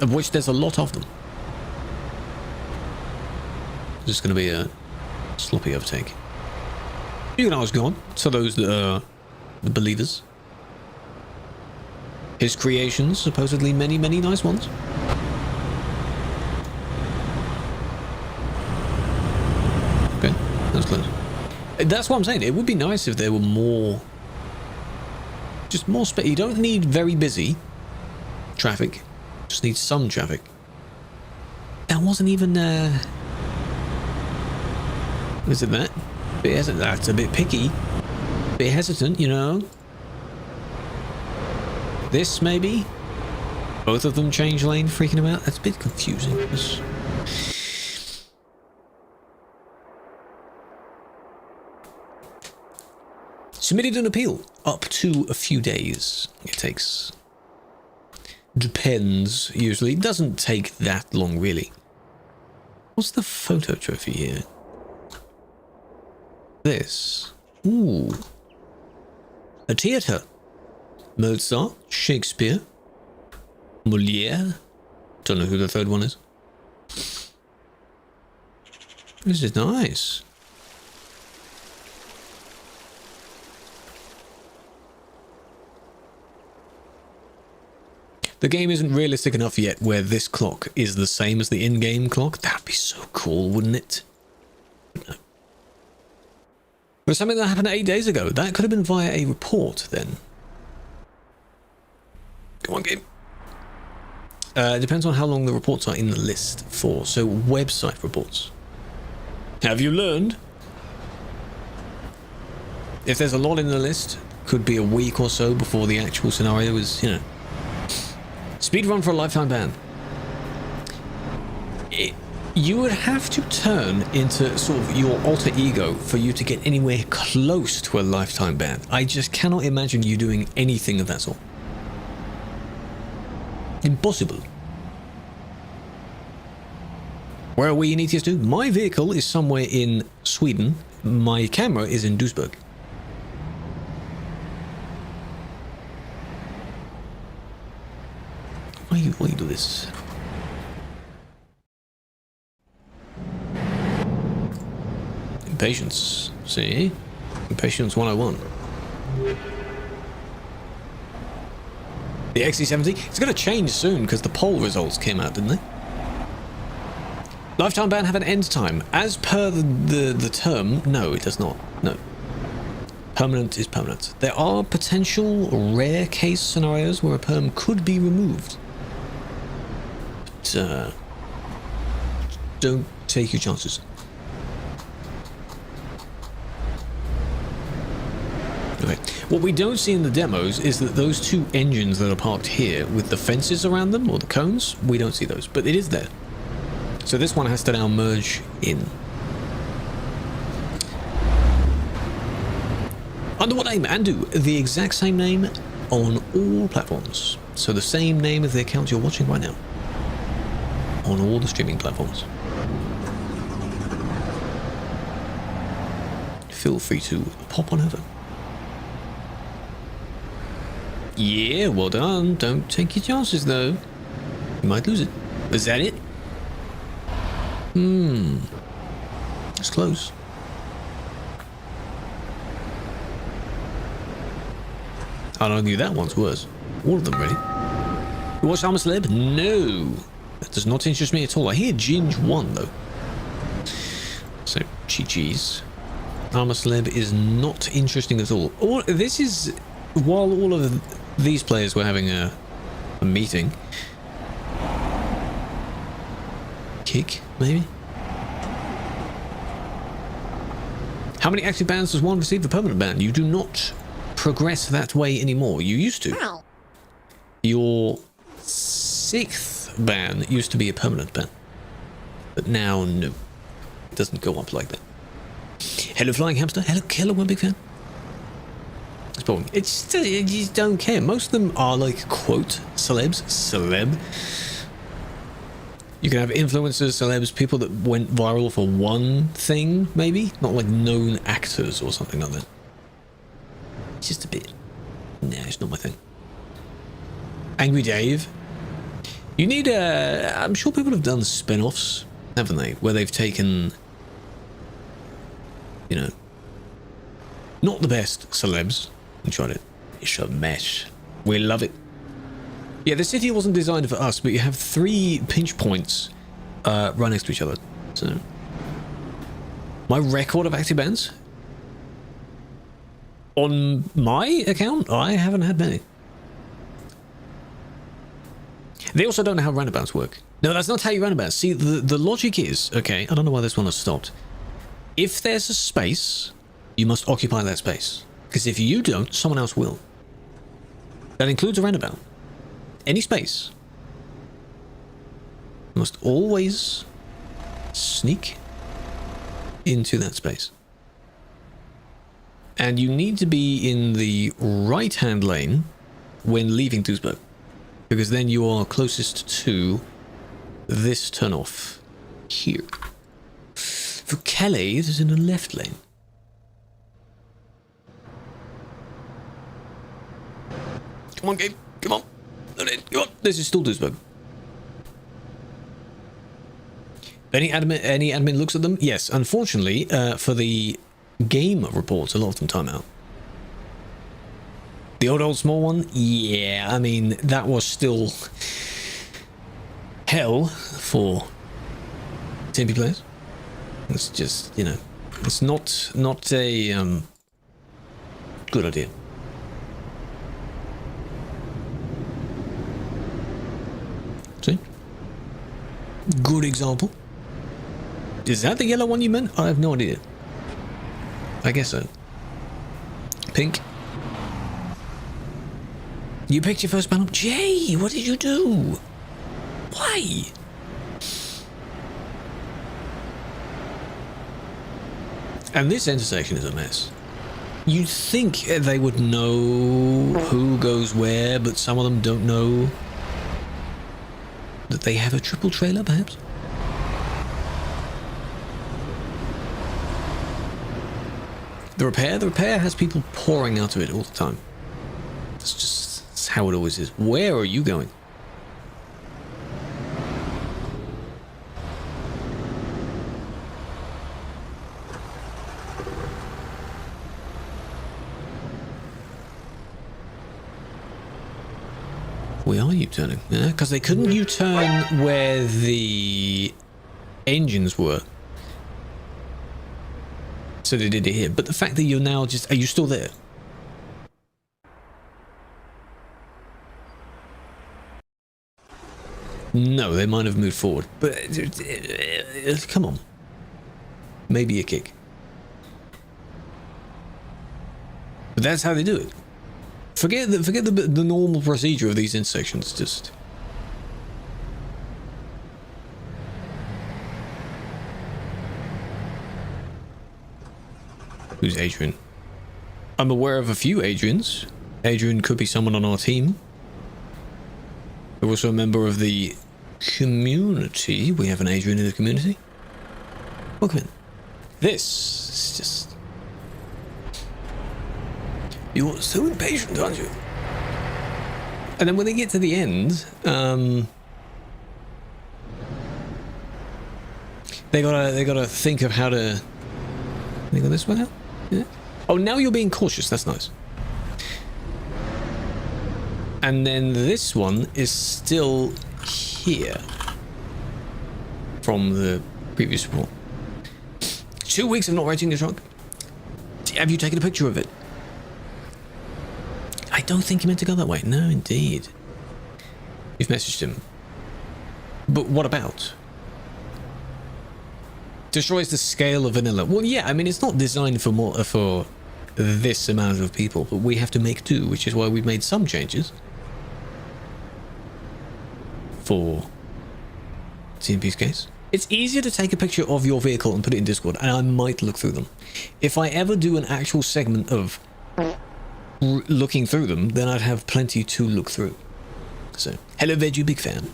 of which there's a lot of them. This is going to be a sloppy overtake. You can always go on to those that are the believers. His creations, supposedly many, many nice ones. Okay, that's close. That's what I'm saying. It would be nice if there were more... Just more space. You don't need very busy traffic. Just need some traffic. That wasn't even... Was it that? Bit hesitant. That's a bit picky. Bit hesitant, you know. This maybe? Both of them change lane, freaking about? That's a bit confusing. Submitted an appeal. Up to a few days. It takes... Depends, usually. It doesn't take that long, really. What's the photo trophy here? This. Ooh. A theatre. Mozart, Shakespeare, Molière. Don't know who the third one is. This is nice. The game isn't realistic enough yet where this clock is the same as the in-game clock. That'd be so cool, wouldn't it? No. But something that happened 8 days ago. That could have been via a report then. Come on, game. It depends on how long the reports are in the list for. So, website reports. Have you learned? If there's a lot in the list, could be a week or so before the actual scenario is, you know. Speedrun for a lifetime ban. You would have to turn into sort of your alter ego for you to get anywhere close to a lifetime ban. I just cannot imagine you doing anything of that sort. Impossible. Where are we in ETS2? My vehicle is somewhere in Sweden. My camera is in Duisburg. Why you do this? Impatience. See? Impatience 101. The XC70? It's going to change soon because the poll results came out, didn't they? Lifetime ban have an end time. As per the term, no, it does not. No. Permanent is permanent. There are potential rare case scenarios where a perm could be removed. But, don't take your chances. Okay. What we don't see in the demos is that those two engines that are parked here with the fences around them, or the cones, we don't see those, but it is there. So this one has to now merge in. Under what name? Andu. The exact same name on all platforms. So the same name as the account you're watching right now. On all the streaming platforms. Feel free to pop on over. Yeah, well done. Don't take your chances though. You might lose it. Is that it? It's close. I'd argue that one's worse. All of them, really. You watch Armor Celeb? No. That does not interest me at all. I hear Ginge won, though. So, Chi-Chi's. Armor Celeb is not interesting at all. This is... While all of these players were having a meeting... Kick, maybe? How many active bans does one receive a permanent ban? You do not progress that way anymore. You used to. Ow. Your 6th ban used to be a permanent ban. But now, no. It doesn't go up like that. Hello, Flying Hamster. Hello, Killer. One big fan. It's boring. It's you just don't care. Most of them are like, quote, celebs. Celeb. You can have influencers, celebs, people that went viral for one thing, maybe? Not like known actors or something like that. It's just a bit... Nah, it's not my thing. Angry Dave. You need a... I'm sure people have done spin-offs, haven't they? Where they've taken... You know... Not the best celebs and tried it. It's a mess. We love it. Yeah, the city wasn't designed for us, but you have 3 pinch points right next to each other. So, my record of active bans on my account, I haven't had many. They also don't know how roundabouts work. No, that's not how you roundabouts. See, the logic is, okay, I don't know why this one has stopped. If there's a space, you must occupy that space. Because if you don't, someone else will. That includes a roundabout. Any space. Must always sneak into that space. And you need to be in the right-hand lane when leaving Duisburg, because then you are closest to this turnoff here. For Calais, it is in the left lane. Come on, Gabe. Come on. Come on. This is still Duisburg. Any admin looks at them? Yes. Unfortunately, for the game reports, a lot of them time out. The old small one? Yeah, I mean, that was still hell for TMP players. It's just, you know, it's not a good idea. See? Good example. Is that the yellow one you meant? I have no idea. I guess so. Pink. You picked your first panel. Jay, what did you do? Why? And this intersection is a mess. You'd think they would know who goes where, but some of them don't know that they have a triple trailer, perhaps? The repair has people pouring out of it all the time. That's how it always is. Where are you going? Where are you turning? Yeah, because they couldn't U-turn where the engines were. So they did it here. But the fact that you're now just... Are you still there? No, they might have moved forward. But... come on. Maybe a kick. But that's how they do it. Forget the normal procedure of these intersections. Just... Who's Adrian? I'm aware of a few Adrians. Adrian could be someone on our team. We're also a member of the community. We have an Adrian in the community. Welcome in. This is just... You're so impatient, aren't you? And then when they get to the end, they gotta think of how to... They go this way now? Yeah. Oh, now you're being cautious. That's nice. And then this one is still here from the previous report. 2 weeks of not writing the truck. Have you taken a picture of it? I don't think you meant to go that way. No, indeed. You've messaged him. But what about? Destroys the scale of vanilla. Well, yeah, I mean, it's not designed for this amount of people, but we have to make do, which is why we've made some changes for TMP's case. It's easier to take a picture of your vehicle and put it in Discord, and I might look through them. If I ever do an actual segment of looking through them, then I'd have plenty to look through. So, hello Veggie, big fan.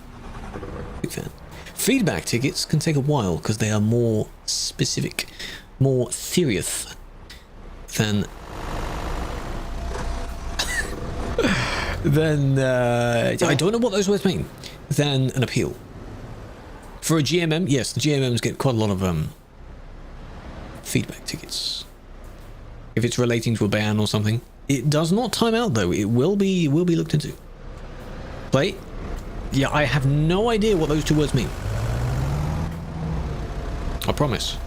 Big fan. Feedback tickets can take a while because they are more specific, more serious than I don't know what those words mean. Than an appeal. For a GMM, yes, the GMMs get quite a lot of feedback tickets. If it's relating to a ban or something, it does not time out though. It will be looked into. Play. Yeah, I have no idea what those two words mean. I promise.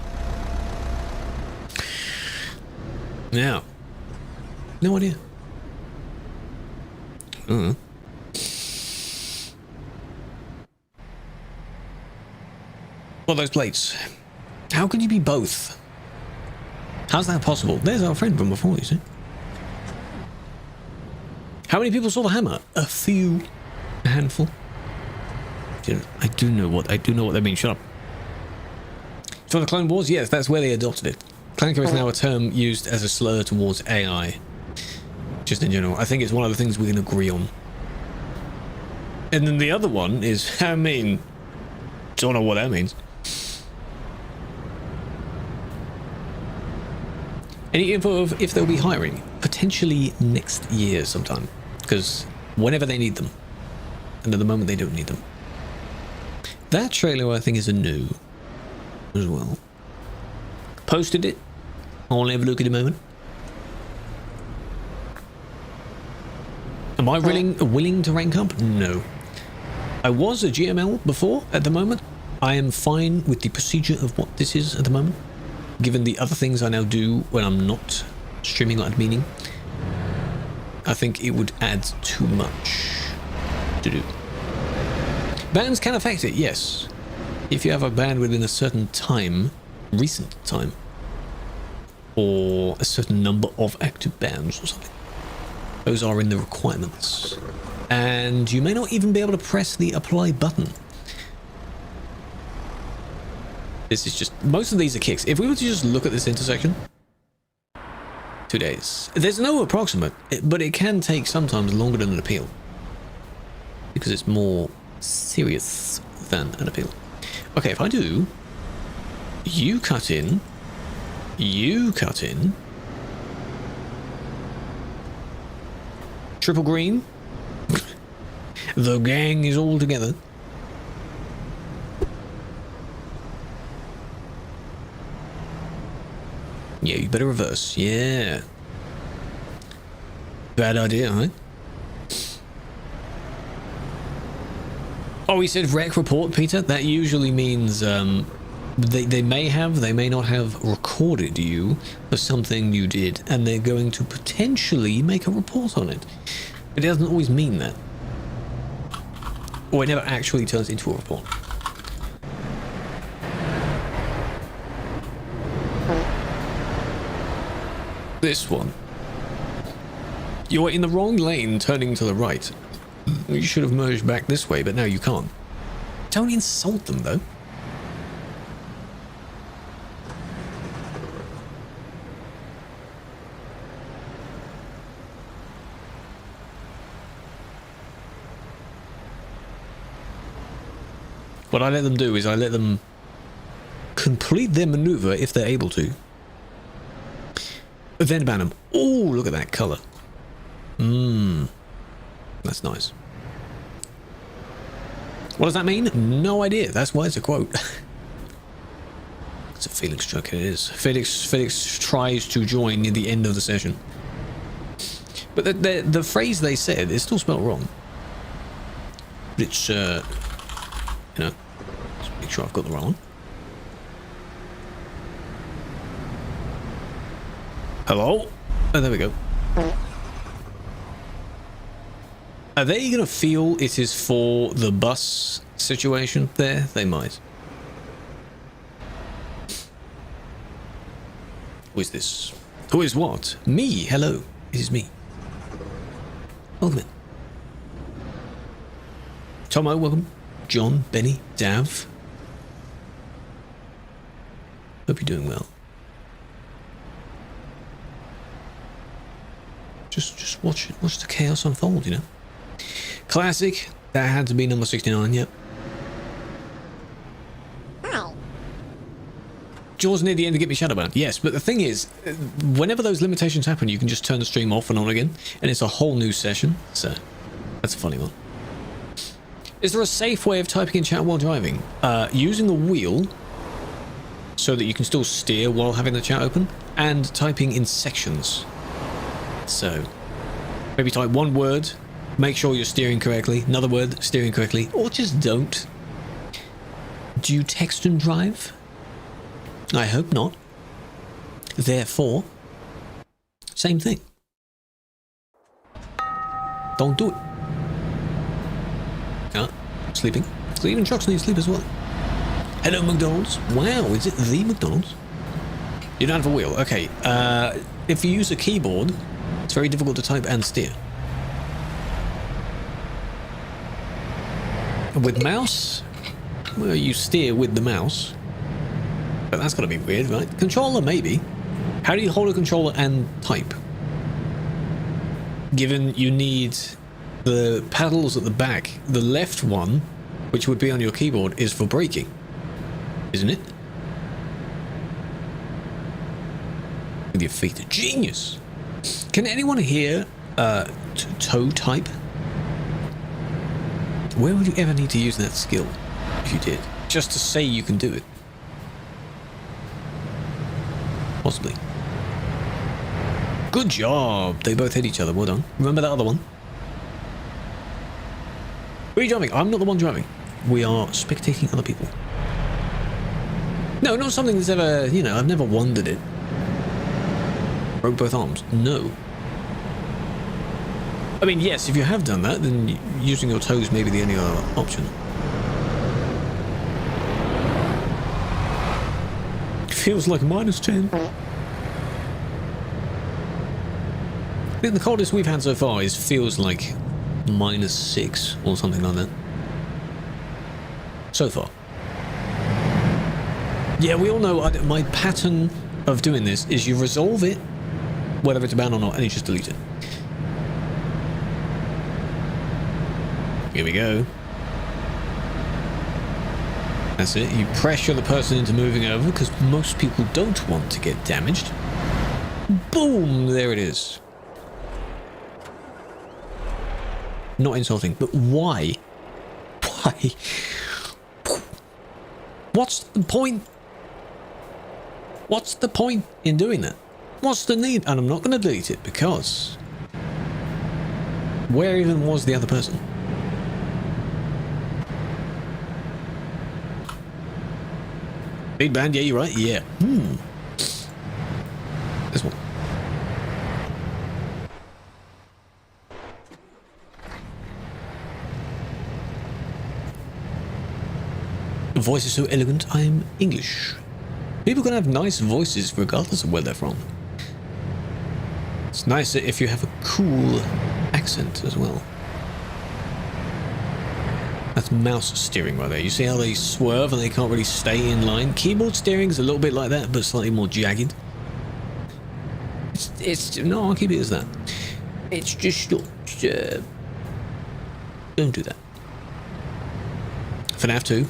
Yeah. No idea. What are those plates? How can you be both? How's that possible? There's our friend from before, you see. How many people saw the hammer? A few. A handful. I do know what that means. Shut up. For the Clone Wars, yes, that's where they adopted it. Clanker is now a term used as a slur towards AI. Just in general. I think it's one of the things we can agree on. And then the other one is, I mean, don't know what that means. Any info of if they'll be hiring? Potentially next year sometime. Because whenever they need them. And at the moment they don't need them. That trailer I think is a new as well. Posted it. I'll have a look at a moment. Am I willing to rank up? No. I was a GML before. At the moment I am fine with the procedure of what this is at the moment. Given the other things I now do when I'm not streaming like meaning, I think it would add too much to do. Bans can affect it, yes. If you have a ban within a certain time, recent time, or a certain number of active bans or something. Those are in the requirements. And you may not even be able to press the apply button. This is just, most of these are kicks. If we were to just look at this intersection, 2 days. There's no approximate, but it can take sometimes longer than an appeal. Because it's more serious than an appeal. Okay, if I do, you cut in, triple green, the gang is all together. Yeah, you better reverse. Yeah. Bad idea, huh? Oh, he said rec report, Peter? That usually means they may not have recorded you for something you did, and they're going to potentially make a report on it. But it doesn't always mean that. Or it never actually turns into a report. This one. You're in the wrong lane turning to the right. You should have merged back this way, but now you can't. Don't insult them, though. What I let them do is I let them complete their maneuver if they're able to. Then ban them. Oh, look at that colour. That's nice. What does that mean? No idea. That's why it's a quote. It's a Felix truck, it is. Felix tries to join near the end of the session. But the phrase they said is still spelled wrong. But it's, you know, let's make sure I've got the right one. Hello? Oh, there we go. Are they going to feel it is for the bus situation there? They might. Who is this? Who is what? Me. Hello. It is me. Welcome in. Tomo, welcome. John, Benny, Dav. Hope you're doing well. Just watch the chaos unfold, you know. Classic. That had to be number 69, yep. Ow. Jaws near the end to get me shadowbanned. Yes, but the thing is, whenever those limitations happen, you can just turn the stream off and on again, and it's a whole new session, so that's a funny one. Is there a safe way of typing in chat while driving? Using the wheel so that you can still steer while having the chat open, and typing in sections. So, maybe type one word, make sure you're steering correctly, another word, steering correctly, or just don't. Do you text and drive? I hope not. Therefore, same thing. Don't do it. Ah, sleeping. Even trucks need sleep as well. Hello, McDonald's. Wow, is it the McDonald's? You don't have a wheel. Okay, if you use a keyboard, it's very difficult to type and steer. With mouse, well, you steer with the mouse. But that's gotta be weird, right? Controller, maybe. How do you hold a controller and type? Given you need the paddles at the back, the left one, which would be on your keyboard, is for braking, isn't it? With your feet, genius. Can anyone here toe type? Where would you ever need to use that skill if you did? Just to say you can do it. Possibly. Good job. They both hit each other. Well done. Remember that other one? Where are you driving? I'm not the one driving. We are spectating other people. No, not something that's ever, you know, I've never wondered it. Broke both arms. No. I mean, yes, if you have done that, then using your toes may be the only other option. Feels like -10. I think the coldest we've had so far feels like -6 or something like that. So far. Yeah, we all know my pattern of doing this is you resolve it, whether it's banned or not, and you just delete it. Here we go. That's it. You pressure the person into moving over because most people don't want to get damaged. Boom! There it is. Not insulting, but why? Why? What's the point? What's the point in doing that? What's the need? And I'm not going to delete it because... where even was the other person? Big band, yeah, you're right, yeah. This one. The voice is so elegant, I am English. People can have nice voices regardless of where they're from. It's nicer if you have a cool accent as well. That's mouse steering right there. You see how they swerve and they can't really stay in line? Keyboard steering is a little bit like that, but slightly more jagged. No, I'll keep it as that. It's just not... don't do that. FNAF 2.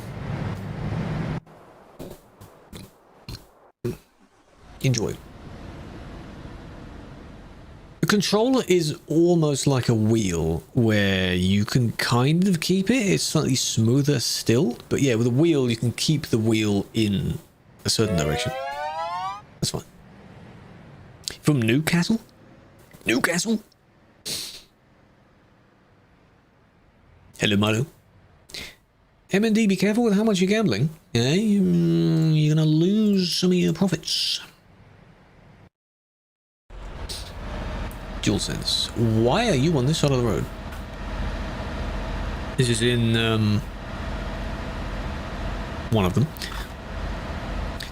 Enjoy. The controller is almost like a wheel where you can kind of keep it. It's slightly smoother still, but yeah, with a wheel you can keep the wheel in a certain direction. That's fine. From Newcastle? Newcastle? Hello, Milo. MND, be careful with how much you're gambling. Yeah, you're gonna lose some of your profits. DualSense. Why are you on this side of the road? This is in one of them.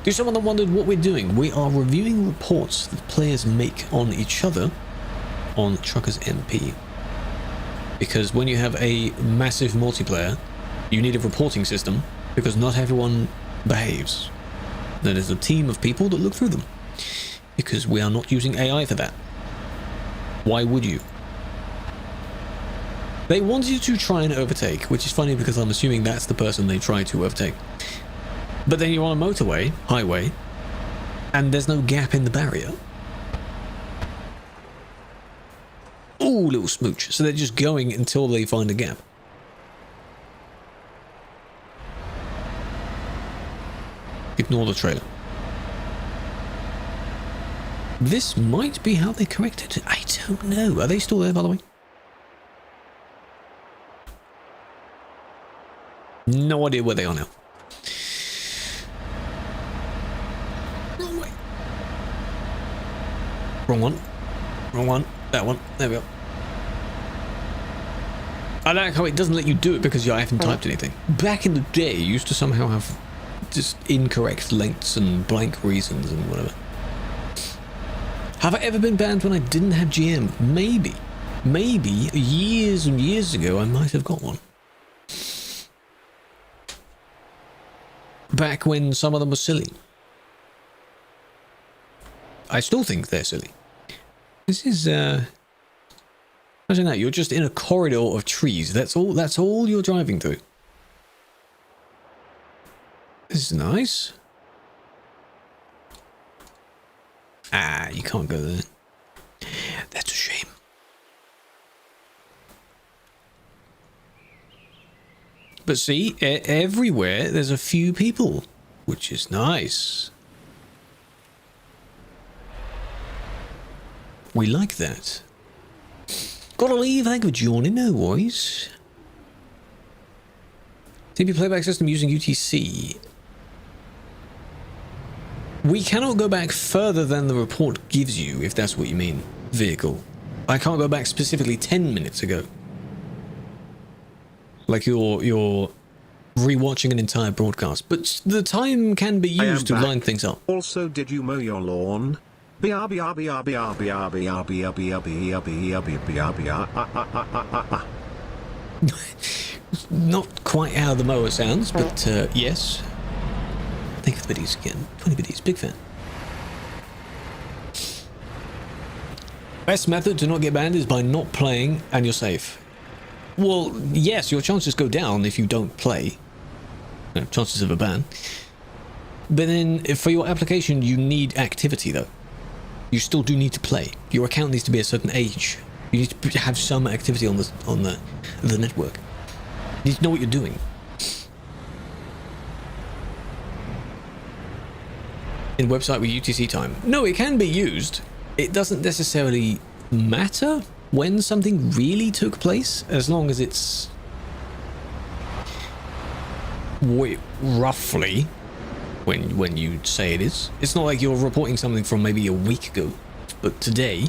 To someone that wondered what we're doing, we are reviewing reports that players make on each other on TruckersMP. Because when you have a massive multiplayer, you need a reporting system because not everyone behaves. There is a team of people that look through them because we are not using AI for that. Why would you? They want you to try and overtake, which is funny because I'm assuming that's the person they try to overtake. But then you're on a motorway, highway, and there's no gap in the barrier. Ooh, little smooch. So they're just going until they find a gap. Ignore the trailer. This might be how they corrected it. I don't know. Are they still there, by the way? No idea where they are now. Wrong way. Wrong one. Wrong one. That one. There we go. I like how it doesn't let you do it because you haven't typed anything. Back in the day, you used to somehow have just incorrect lengths and blank reasons and whatever. Have I ever been banned when I didn't have GM? Maybe. Maybe years and years ago I might have got one. back when some of them were silly. I still think they're silly. This is, imagine that, you're just in a corridor of trees. That's all you're driving through. This is nice. Ah, you can't go there. That's a shame. But see, everywhere there's a few people, which is nice. We like that. Gotta leave, thank you for joining, no worries. TP playback system using UTC. We cannot go back further than the report gives you, if that's what you mean, vehicle. I can't go back specifically 10 minutes ago. Like you're rewatching an entire broadcast, but the time can be used to line things up. Also, did you mow your lawn? Not quite how the mower sounds, but yes. Thank you for the biddies again. 20 biddies, big fan. Best method to not get banned is by not playing and you're safe. Well, yes, your chances go down if you don't play. No, chances of a ban. But then, for your application, you need activity, though. You still do need to play. Your account needs to be a certain age. You need to have some activity on the network. You need to know what you're doing. In website with UTC time. No, it can be used. It doesn't necessarily matter when something really took place, as long as it's roughly when you say it is. It's not like you're reporting something from maybe a week ago, but today,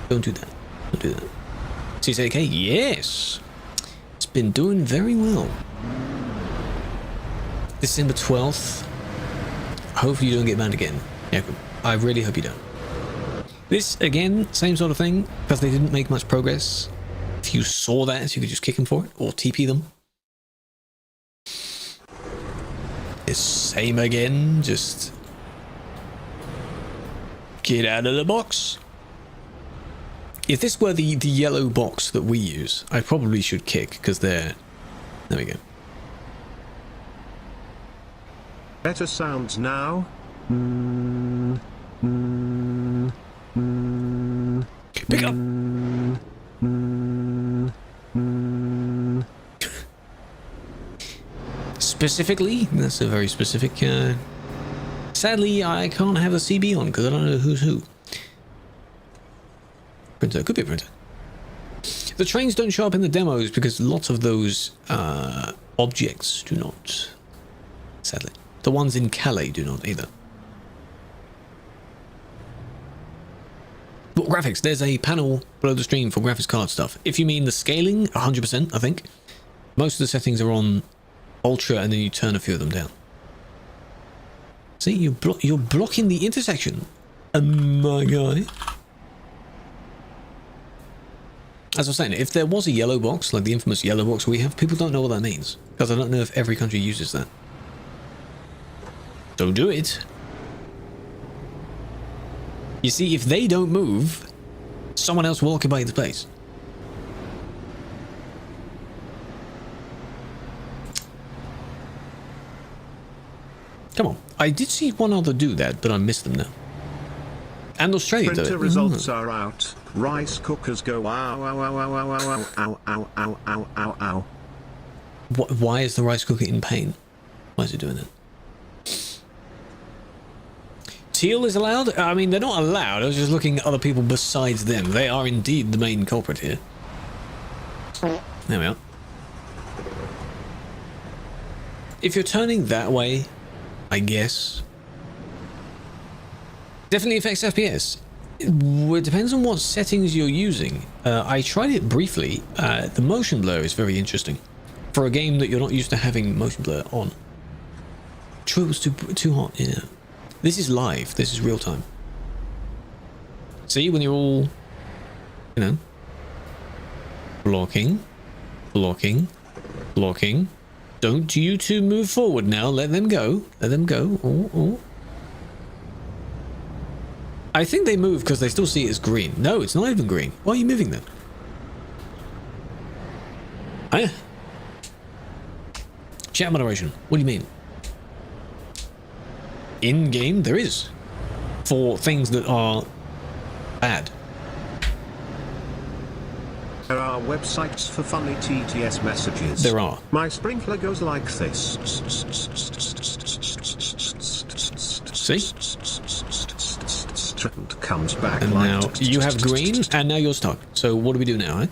don't do that. Don't do that. CSAK, yes, it's been doing very well. December 12th. Hopefully you don't get banned again. Yeah, I really hope you don't. This, again, same sort of thing, because they didn't make much progress. If you saw that, you could just kick them for it, or TP them. It's same again, just get out of the box. If this were the yellow box that we use, I probably should kick, because they're... There we go. Better sounds now. Pick up. Specifically, that's a very specific. Sadly, I can't have the CB on because I don't know who's who. Printer, could be a printer. The trains don't show up in the demos because lots of those objects do not. Sadly, the ones in Calais do not either. But graphics, there's a panel below the stream for graphics card stuff. If you mean the scaling, 100%, I think. Most of the settings are on Ultra, and then you turn a few of them down. See, you're blocking the intersection, my guy. As I was saying, if there was a yellow box, like the infamous yellow box we have, people don't know what that means. Because I don't know if every country uses that. Don't do it. You see, if they don't move, someone else will occupy the space. Come on. I did see one other do that, but I missed them now. And Australia did it. Printer results are out. Rice cookers go ow ow ow ow ow ow ow ow ow ow ow ow. Why is the rice cooker in pain? Why is it doing that? Teal is allowed? I mean, they're not allowed. I was just looking at other people besides them. They are indeed the main culprit here. There we are. If you're turning that way, I guess. Definitely affects FPS. It depends on what settings you're using. I tried it briefly. The motion blur is very interesting. For a game that you're not used to having motion blur on. True, it was too hot, yeah. This is live. This is real time. See, when you're all, you know, blocking, blocking, blocking. Don't you two move forward now. Let them go. Let them go. Oh, oh. I think they move because they still see it as green. No, it's not even green. Why are you moving then? Huh? Chat moderation. What do you mean? In game, there is. For things that are bad. There are websites for funny TTS messages. There are. My sprinkler goes like this. See? And comes back And like now you have green, and now you're stuck. So what do we do now, eh?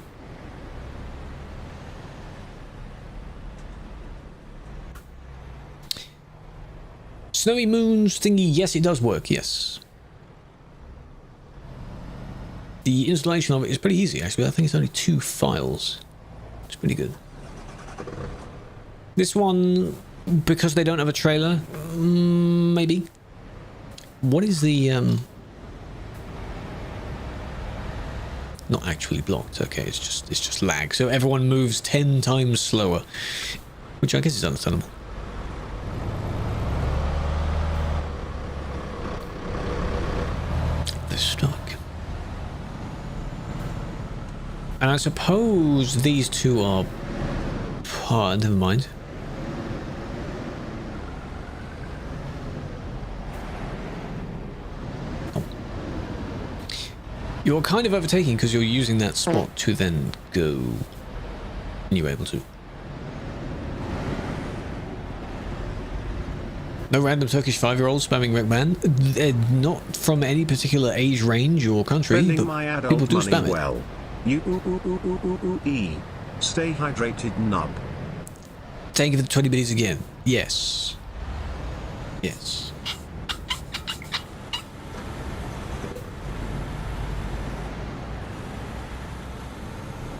Snowy moons thingy, yes, it does work, yes. The installation of it is pretty easy, actually. I think it's only 2 files. It's pretty good. This one, because they don't have a trailer, maybe. What is the, not actually blocked, okay, it's just lag. So everyone moves 10 times slower, which I guess is understandable. They're stuck. And I suppose these two are part. Never mind. Oh. You're kind of overtaking because you're using that spot to then go. And you're able to. No random Turkish 5-year-olds spamming Rekman. They're not from any particular age range or country, Spending but my adult people do money spam it. well. You Stay hydrated, nub. Thank you for the 20 biddies again. Yes. Yes.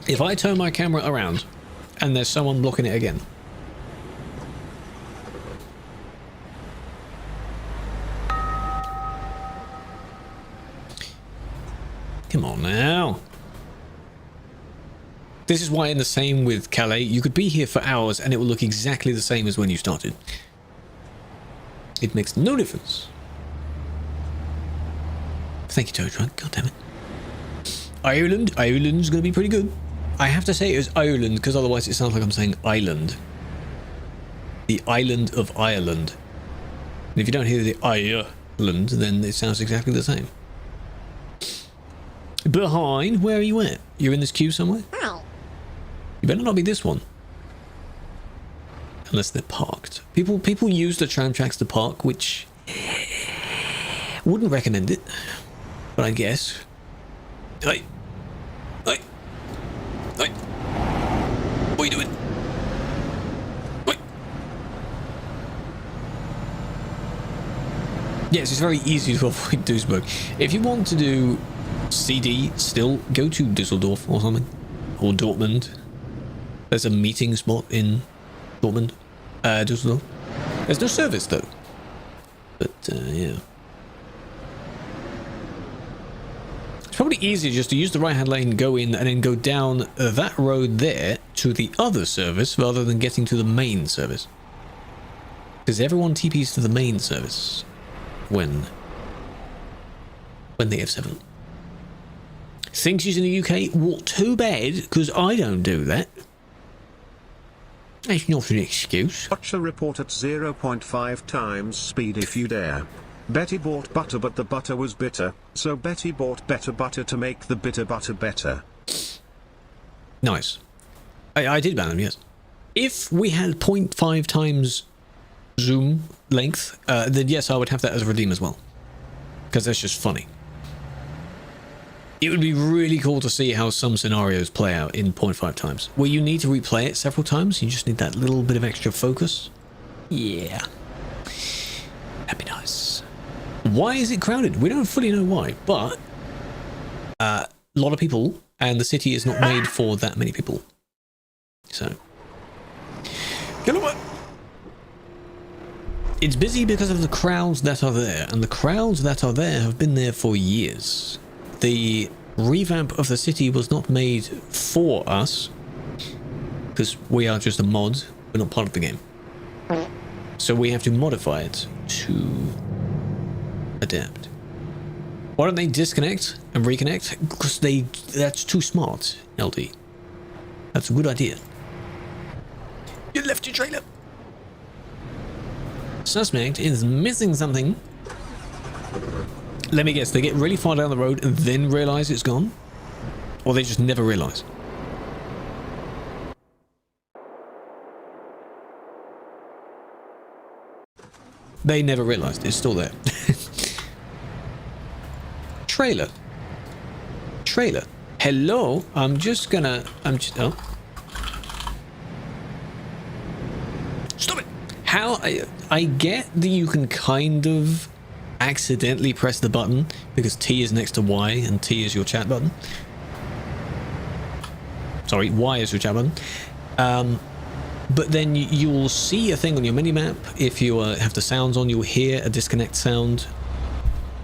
If I turn my camera around and there's someone blocking it again. Come on now. This is why in the same with Calais, you could be here for hours and it will look exactly the same as when you started. It makes no difference. Thank you, Tow Truck. God damn it. Ireland's going to be pretty good. I have to say it was Ireland because otherwise it sounds like I'm saying island. The island of Ireland. And if you don't hear the Ireland, then it sounds exactly the same. Behind, where are you at? You're in this queue somewhere? Hi. You better not be this one. Unless they're parked. People use the tram tracks to park, which wouldn't recommend it. But I guess. Hey. What are you doing? Wait. Yes, it's very easy to avoid Duisburg. If you want to do CD, still go to Düsseldorf or something. Or Dortmund. There's a meeting spot in Dortmund. Düsseldorf. There's no service though. But, yeah. It's probably easier just to use the right-hand lane, go in, and then go down that road there to the other service rather than getting to the main service. Because everyone TPs to the main service when they have 7. Thinks he's in the UK? Well, too bad, because I don't do that. That's not an excuse. Watch a report at 0.5 times speed if you dare. Betty bought butter but the butter was bitter, so Betty bought better butter to make the bitter butter better. Nice. I did ban them, yes. If we had 0.5 times zoom length, then yes, I would have that as a redeem as well. Because that's just funny. It would be really cool to see how some scenarios play out in 0.5 times. Where you need to replay it several times, you just need that little bit of extra focus. Yeah. That'd be nice. Why is it crowded? We don't fully know why, but a lot of people, and the city is not made for that many people. So, get away. It's busy because of the crowds that are there, and the crowds that are there have been there for years. The revamp of the city was not made for us, because we are just a mod We're not part of the game. So we have to modify it to adapt. Why don't they disconnect and reconnect? Because that's too smart, LD. That's a good idea. You left your trailer. Suspect is missing something. Let me guess, they get really far down the road and then realize it's gone? Or they just never realize? They never realized it's still there. Trailer. Hello? Oh. Stop it! How, I get that you can kind of accidentally press the button because T is next to Y and T is your chat button. Sorry, Y is your chat button. But then you'll see a thing on your mini-map. If you have the sounds on, you'll hear a disconnect sound.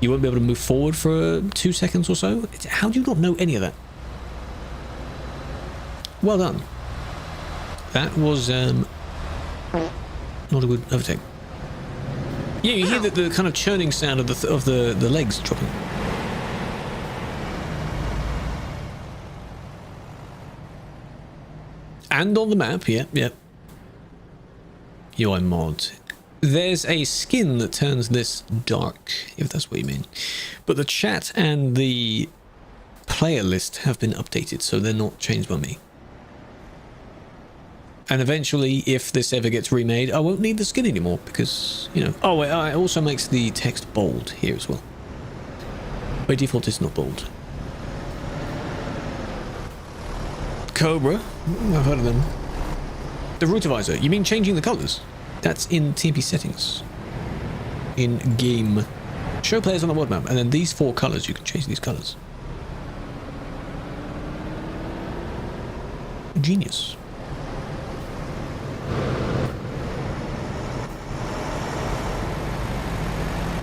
You won't be able to move forward for 2 seconds or so. How do you not know any of that? Well done. That was not a good overtake. Yeah, you hear the kind of churning sound of the legs dropping. And on the map, yep. UI mod. There's a skin that turns this dark, if that's what you mean. But the chat and the player list have been updated, so they're not changed by me. And eventually, if this ever gets remade, I won't need the skin anymore because, you know... Oh, it also makes the text bold here as well. By default, it's not bold. Cobra. I've heard of them. The Routivisor. You mean changing the colours? That's in TMP settings. In game. Show players on the world map. And then these 4 colours, you can change these colours. Genius.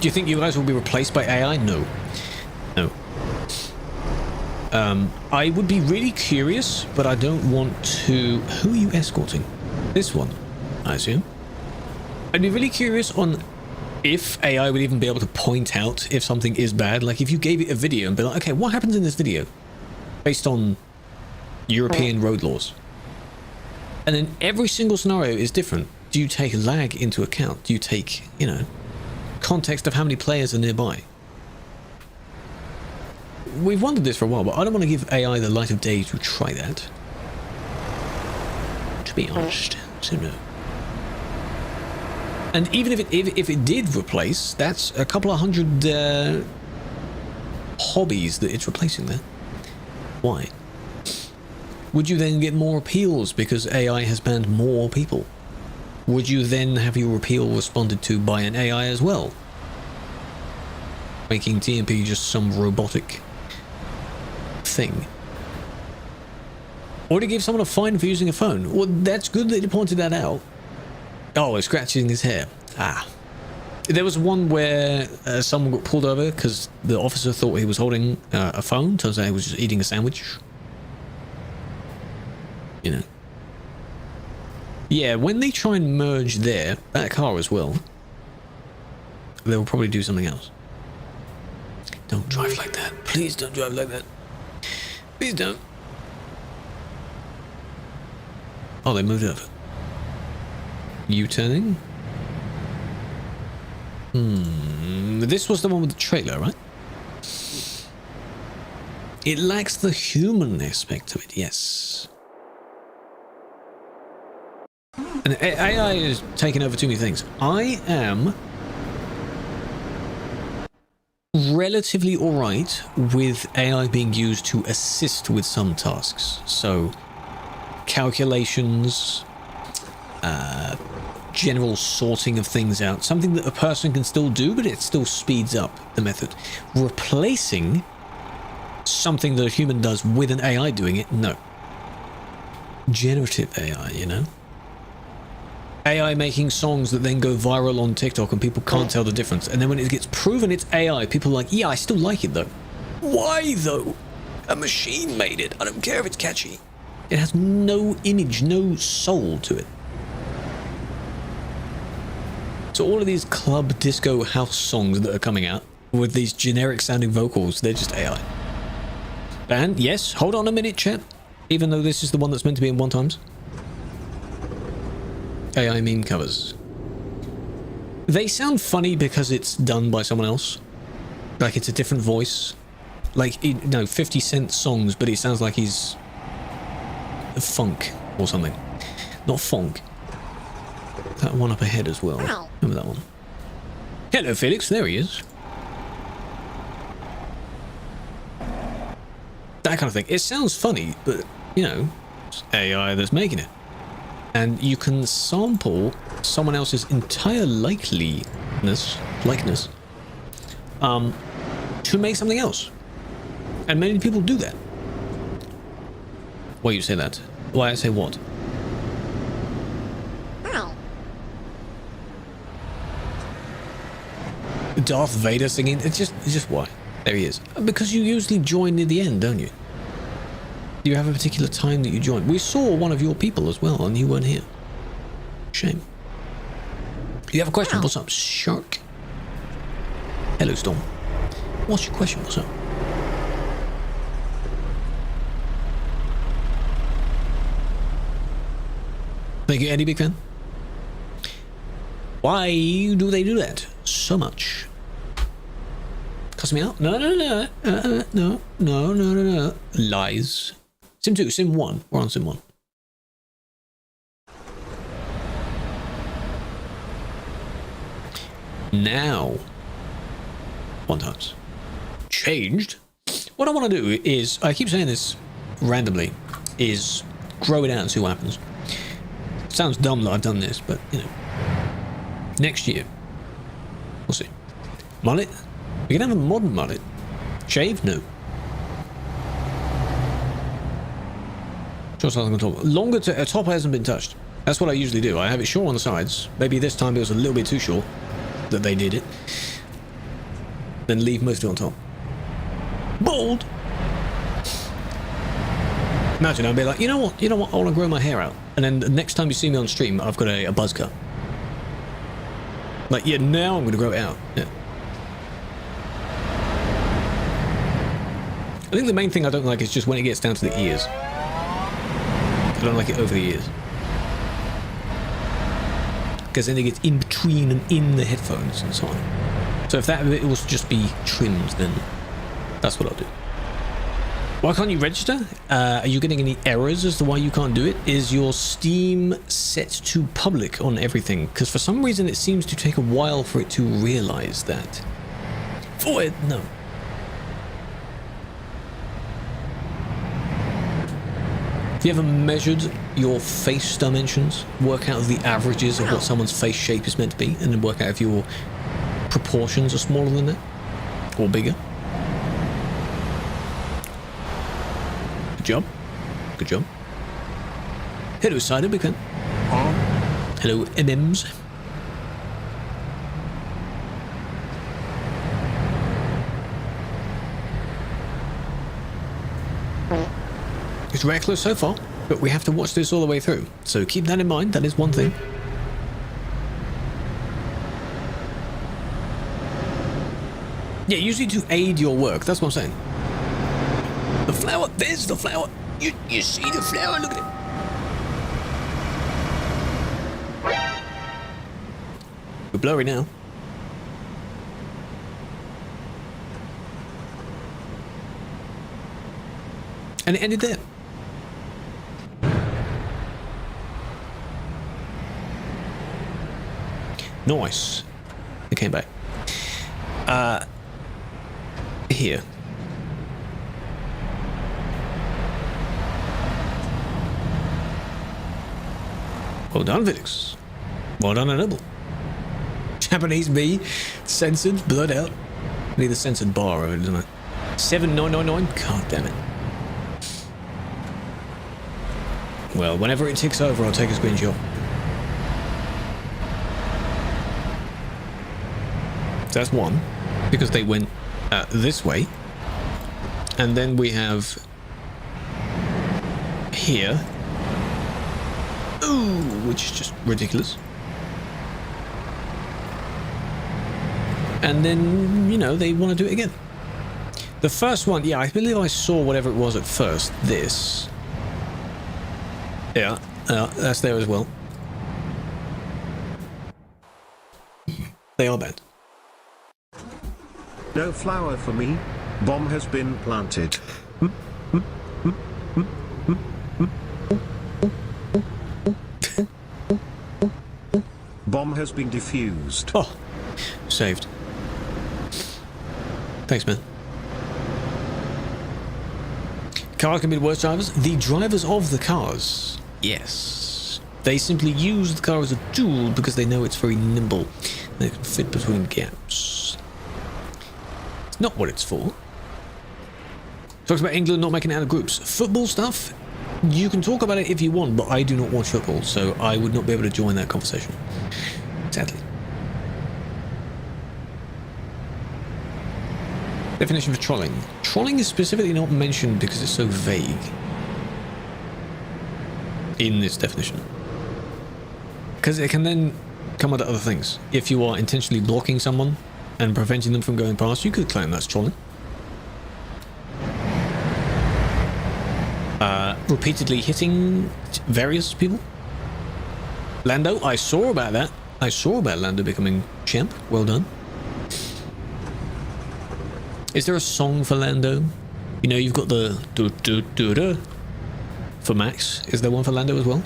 Do you think you guys will be replaced by AI? No. No. I would be really curious, but I don't want to... Who are you escorting? This one, I assume. I'd be really curious on if AI would even be able to point out if something is bad. Like if you gave it a video and be like, okay, what happens in this video based on European road laws? And then every single scenario is different. Do you take lag into account? Do you take, you know, context of how many players are nearby? We've wondered this for a while, but I don't want to give AI the light of day to try that. To be honest, so no. And even if it did replace, that's a couple of hundred hobbies that it's replacing there. Why? Would you then get more appeals because AI has banned more people? Would you then have your appeal responded to by an AI as well? Making TMP just some robotic thing. Or to give someone a fine for using a phone. Well, that's good that you pointed that out. Oh, scratching his hair. Ah. There was one where someone got pulled over because the officer thought he was holding a phone. Turns out he was just eating a sandwich. You know. Yeah, when they try and merge that car as well, they will probably do something else. Don't drive like that. Please don't drive like that. Please don't. Oh, they moved over. U-turning? This was the one with the trailer, right? It lacks the human aspect of it, yes. And AI is taking over too many things. I am relatively alright with AI being used to assist with some tasks. So, calculations, general sorting of things out. Something that a person can still do, but it still speeds up the method. Replacing something that a human does with an AI doing it, no. Generative AI, you know? AI making songs that then go viral on TikTok and people can't tell the difference. And then when it gets proven it's AI, people are like, yeah, I still like it though. Why though? A machine made it. I don't care if it's catchy. It has no image, no soul to it. So all of these club disco house songs that are coming out with these generic sounding vocals, they're just AI. And yes, hold on a minute, chat. Even though this is the one that's meant to be in 1x. AI meme covers. They sound funny because it's done by someone else. Like it's a different voice. Like, no, 50 Cent songs, but it sounds like he's funk or something. Not funk. That one up ahead as well. Remember that one? Hello, Felix. There he is. That kind of thing. It sounds funny, but, you know, it's AI that's making it. And you can sample someone else's entire likeness to make something else. And many people do that. Why you say that? Why I say what? Darth Vader singing. It's just why. There he is. Because you usually join near the end, don't you? Do you have a particular time that you join? We saw one of your people as well, and you weren't here. Shame. You have a question? What's up, Shark? Hello, Storm. What's your question? What's up? Thank you, Eddie, big fan. Why do they do that so much? Cuss me out? No. Lies. Sim 2, Sim 1. We're on Sim 1. Now. 1x. Changed. What I want to do is, I keep saying this randomly, is grow it out and see what happens. Sounds dumb that I've done this, but, you know. Next year. We'll see. Mullet? We can have a modern mullet. Shave? No. Short sides on top. Longer to top hasn't been touched. That's what I usually do. I have it short on the sides. Maybe this time it was a little bit too short that they did it. Then leave most of it on top. Bald! Imagine I'd be like, you know what? I want to grow my hair out. And then the next time you see me on stream, I've got a buzz cut. Like, yeah, now I'm going to grow it out. Yeah. I think the main thing I don't like is just when it gets down to the ears. I don't like it over the ears. Because then it gets in between and in the headphones and so on. So if that bit was just be trimmed, then that's what I'll do. Why can't you register? Are you getting any errors as to why you can't do it? Is your Steam set to public on everything? Because for some reason it seems to take a while for it to realize that. Forward, no. Have you ever measured your face dimensions? Work out the averages of what someone's face shape is meant to be, and then work out if your proportions are smaller than that? Or bigger? Job. Good job. Hello, Cider, big fan. Hello, MMs. It's reckless so far, but we have to watch this all the way through. So keep that in mind. That is one thing. Yeah, usually to aid your work. That's what I'm saying. The flower, there's the flower. You see the flower, look at it. We're blurry now. And it ended there. Nice. It came back. Here. Well done, Felix. Well done, Annabelle. Japanese me, censored, blurred out. I need a censored bar over it, doesn't I? 7999. God damn it. Well, whenever it ticks over, I'll take a screenshot. So that's one, because they went this way. And then we have here. Ooh, which is just ridiculous. and then, you know, they want to do it again. The first one, yeah, I believe I saw whatever it was at first. This. Yeah, that's there as well. They are bad. No flower for me. Bomb has been planted. Bomb has been defused. Oh, saved. Thanks, man. Cars can be the worst drivers. The drivers of the cars, yes. They simply use the car as a tool because they know it's very nimble. They can fit between gaps. It's not what it's for. Talks about England not making it out of groups. Football stuff, you can talk about it if you want, but I do not watch football, so I would not be able to join that conversation. Sadly. Definition for trolling. Trolling is specifically not mentioned because it's so vague in this definition. Because it can then come under other things. If you are intentionally blocking someone and preventing them from going past, you could claim that's trolling. Repeatedly hitting various people. Lando, I saw about that. I saw about Lando becoming champ. Well done. Is there a song for Lando? You know, you've got the do-do-do-do for Max. Is there one for Lando as well?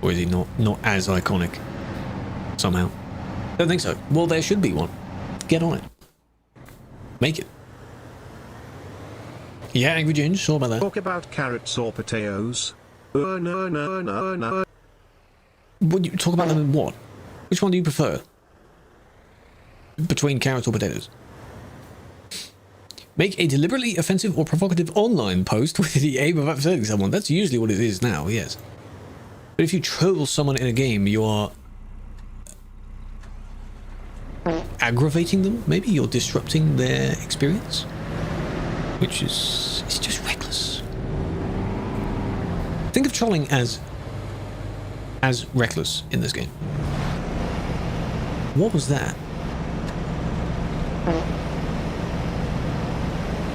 Or is he not as iconic? Somehow. Don't think so. Well, there should be one. Get on it. Make it. Yeah, Angry Ginge, saw about that. Talk about carrots or potatoes. No. Would you talk about them in what? Which one do you prefer? Between carrots or potatoes? Make a deliberately offensive or provocative online post with the aim of upsetting someone. That's usually what it is now, yes. But if you troll someone in a game, you are aggravating them. Maybe you're disrupting their experience, which is it's just reckless. Think of trolling as reckless in this game. What was that?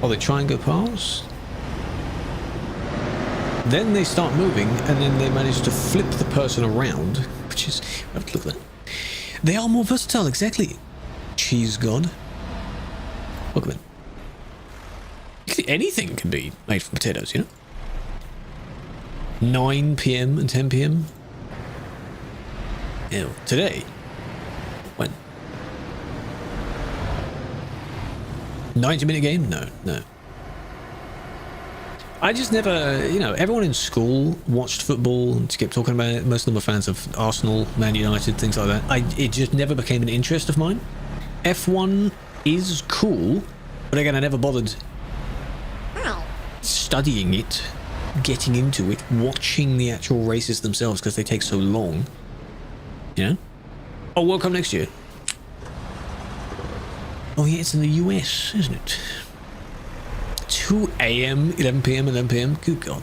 Oh, they try and go past. Then they start moving, and then they manage to flip the person around, which is... I have to look at that. They are more versatile, exactly. Cheese God. Look at it. Anything can be made from potatoes, you know? 9 PM and 10 PM. Ew. Today? When? 90-minute game? No. I just never, you know, everyone in school watched football and kept talking about it. Most of them were fans of Arsenal, Man United, things like that. It just never became an interest of mine. F1 is cool, but again, I never bothered studying it, getting into it, watching the actual races themselves because they take so long. You know? Oh, World Cup next year. Oh yeah, it's in the US, isn't it? 2 AM, 11 PM, 11 PM. Good God.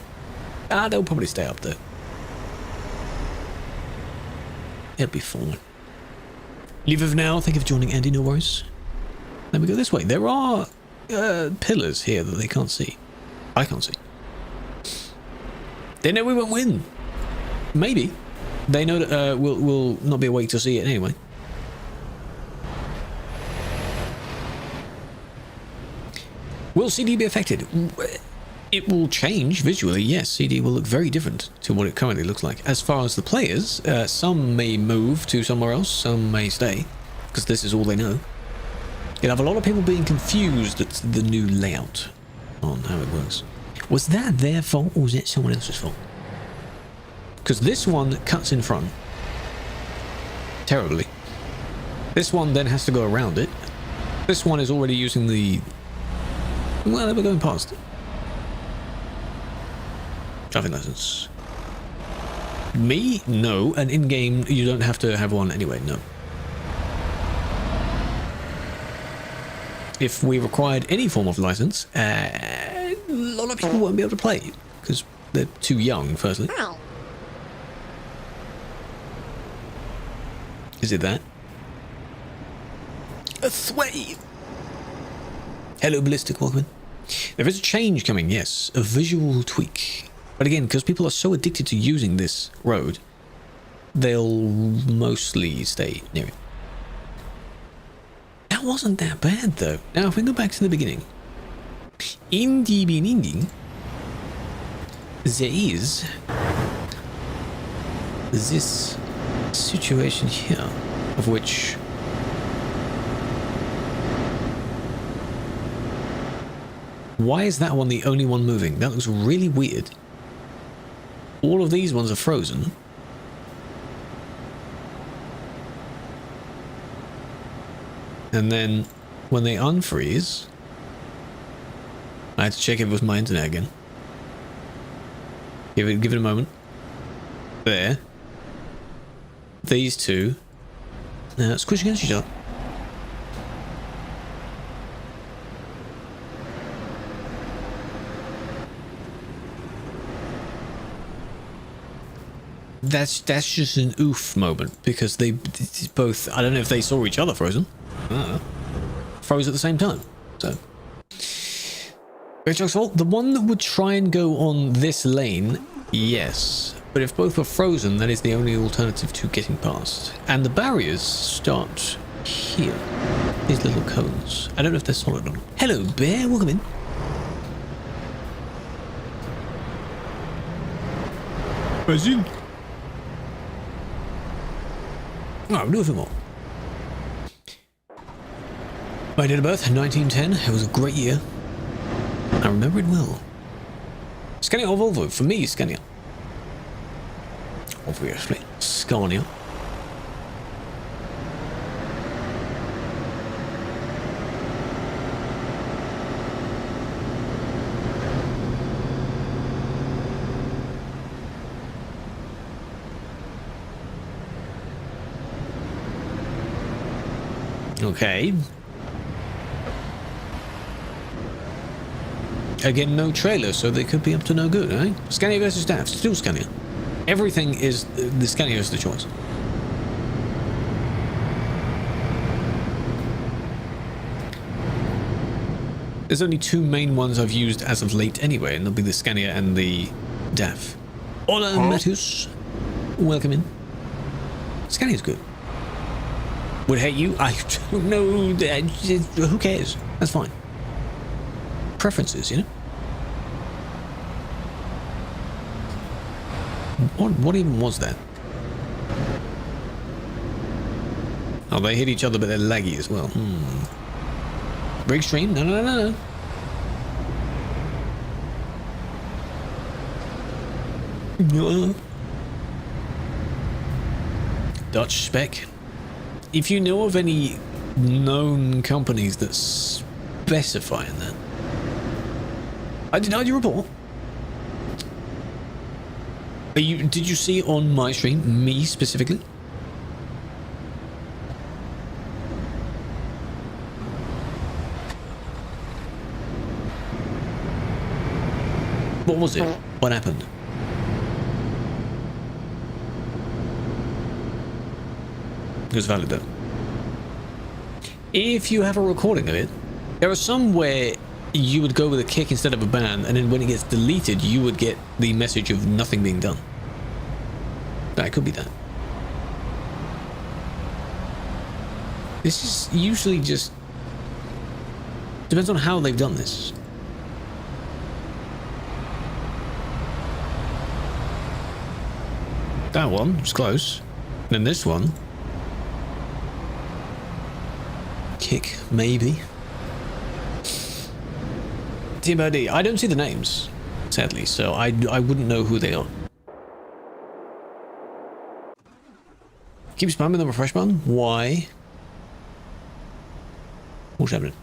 They'll probably stay up there. It'll be fine. Leave of now. Thank you for joining, Andy. No worries. Let me go this way. There are pillars here that they can't see. I can't see. They know we won't win. Maybe. They know that we'll not be awake to see it anyway. Will CD be affected? It will change visually, yes. CD will look very different to what it currently looks like. As far as the players, some may move to somewhere else, some may stay, because this is all they know. You'll have a lot of people being confused at the new layout on how it works. Was that their fault, or was it someone else's fault? Because this one cuts in front. Terribly. This one then has to go around it. This one is already using the... Well, they were going past it. Driving license. Me? No. And in-game, you don't have to have one anyway, no. If we required any form of license, a lot of people won't be able to play, because they're too young, firstly. Is it that? Sway. Hello, Ballistic, welcome in. There is a change coming, yes, a visual tweak. But again, because people are so addicted to using this road, they'll mostly stay near it. That wasn't that bad, though. Now, if we go back to the beginning. In the beginning, there is this situation here, of which why is that one the only one moving? That looks really weird. All of these ones are frozen. And then when they unfreeze, I had to check if it was my internet again. Give it a moment. There. These two. Now squish against each other. That's just an oof moment because they both, I don't know if they saw each other frozen. Froze at the same time. So the one that would try and go on this lane, yes. But if both were frozen, that is the only alternative to getting past. And the barriers start here. These little cones. I don't know if they're solid or not. Hello, Bear. Welcome in. Imagine. Oh, I'll do a few more. My date of birth, 1910. It was a great year. I remember it well. Scania or Volvo? For me, Scania. Obviously, Scania. Okay. Again, no trailer, so they could be up to no good, eh? Scania versus DAF, still Scania. Everything is the Scania is the choice. There's only two main ones I've used as of late anyway, and they'll be the Scania and the DAF. Hola, Matthews. Welcome in. Scania's good. Would hate you? I don't know. Who cares? That's fine. Preferences, you know? What even was that? Oh, they hit each other, but they're laggy as well. Break stream? No. No. Dutch spec. If you know of any known companies that specify in that, I denied your report. Did you see on my stream, me specifically? What was it? What happened? It was valid though. If you have a recording of it, there are some where you would go with a kick instead of a ban, and then when it gets deleted, you would get the message of nothing being done. That could be that. This is usually just depends on how they've done this. That one was close. And then this one. Kick, maybe. TMOD. I don't see the names, sadly, so I wouldn't know who they are. Keep spamming the refresh button? Why? What's happening?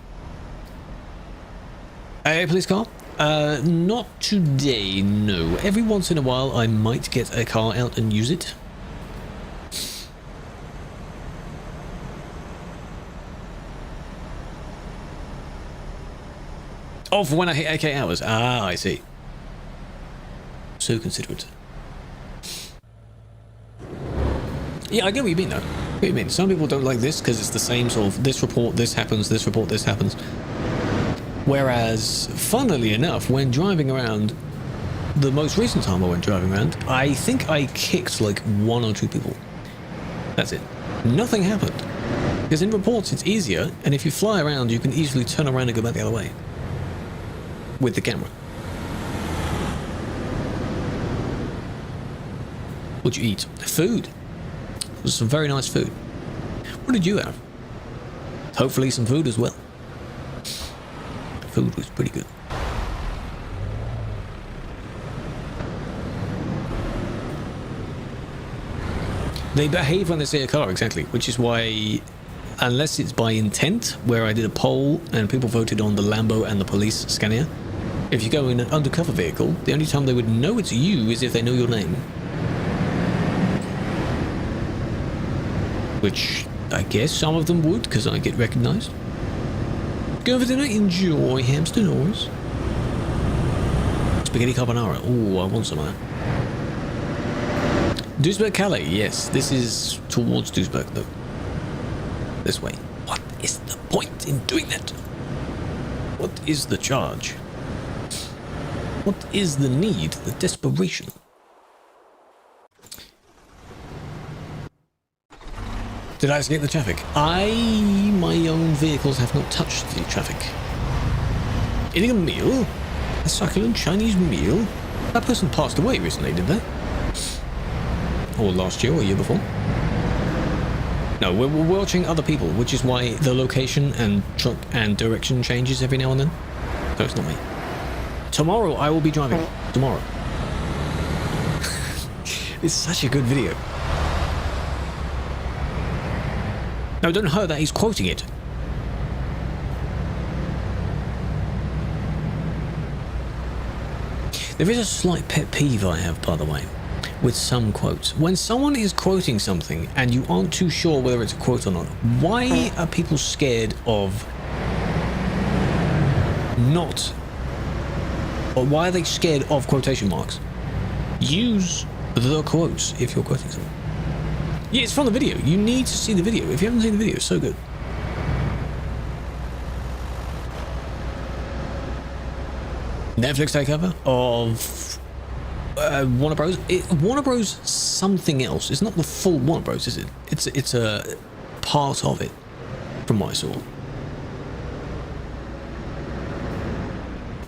A police car? Not today, no. Every once in a while I might get a car out and use it. Oh, for when I hit 8 hours. Ah, I see. So considerate. Yeah, I get what you mean though. do you mean? Some people don't like this because it's the same sort of this report, this happens, this report, this happens. Whereas, funnily enough, when driving around, the most recent time I went driving around, I think I kicked like 1 or 2 people. That's it. Nothing happened. Because in reports it's easier, and if you fly around you can easily turn around and go back the other way. With the camera. What'd you eat? Food. It was some very nice food. What did you have? Hopefully some food as well. Food was pretty good. They behave when they see a car, exactly, which is why, unless it's by intent, where I did a poll and people voted on the Lambo and the police Scania, if you go in an undercover vehicle, the only time they would know it's you is if they know your name. Which I guess some of them would, because I get recognised. Go for dinner, enjoy hamster noise. Spaghetti carbonara. Oh, I want some of that. Duisburg Calais, yes, this is towards Duisburg though. This way. What is the point in doing that? What is the charge? What is the need, the desperation? Did I escape the traffic? My own vehicles have not touched the traffic. Eating a meal? A succulent Chinese meal? That person passed away recently, did they? Or last year or year before? No, we're watching other people, which is why the location and truck and direction changes every now and then. So it's not me. Tomorrow I will be driving. Tomorrow. It's such a good video. No, don't hurt that, he's quoting it. There is a slight pet peeve I have, by the way, with some quotes. When someone is quoting something and you aren't too sure whether it's a quote or not, why are people scared of not... Or why are they scared of quotation marks? Use the quotes if you're quoting something. Yeah, it's from the video. You need to see the video. If you haven't seen the video, it's so good. Netflix takeover of Warner Bros. Warner Bros. Something else. It's not the full Warner Bros. Is it? It's a part of it, from what I saw.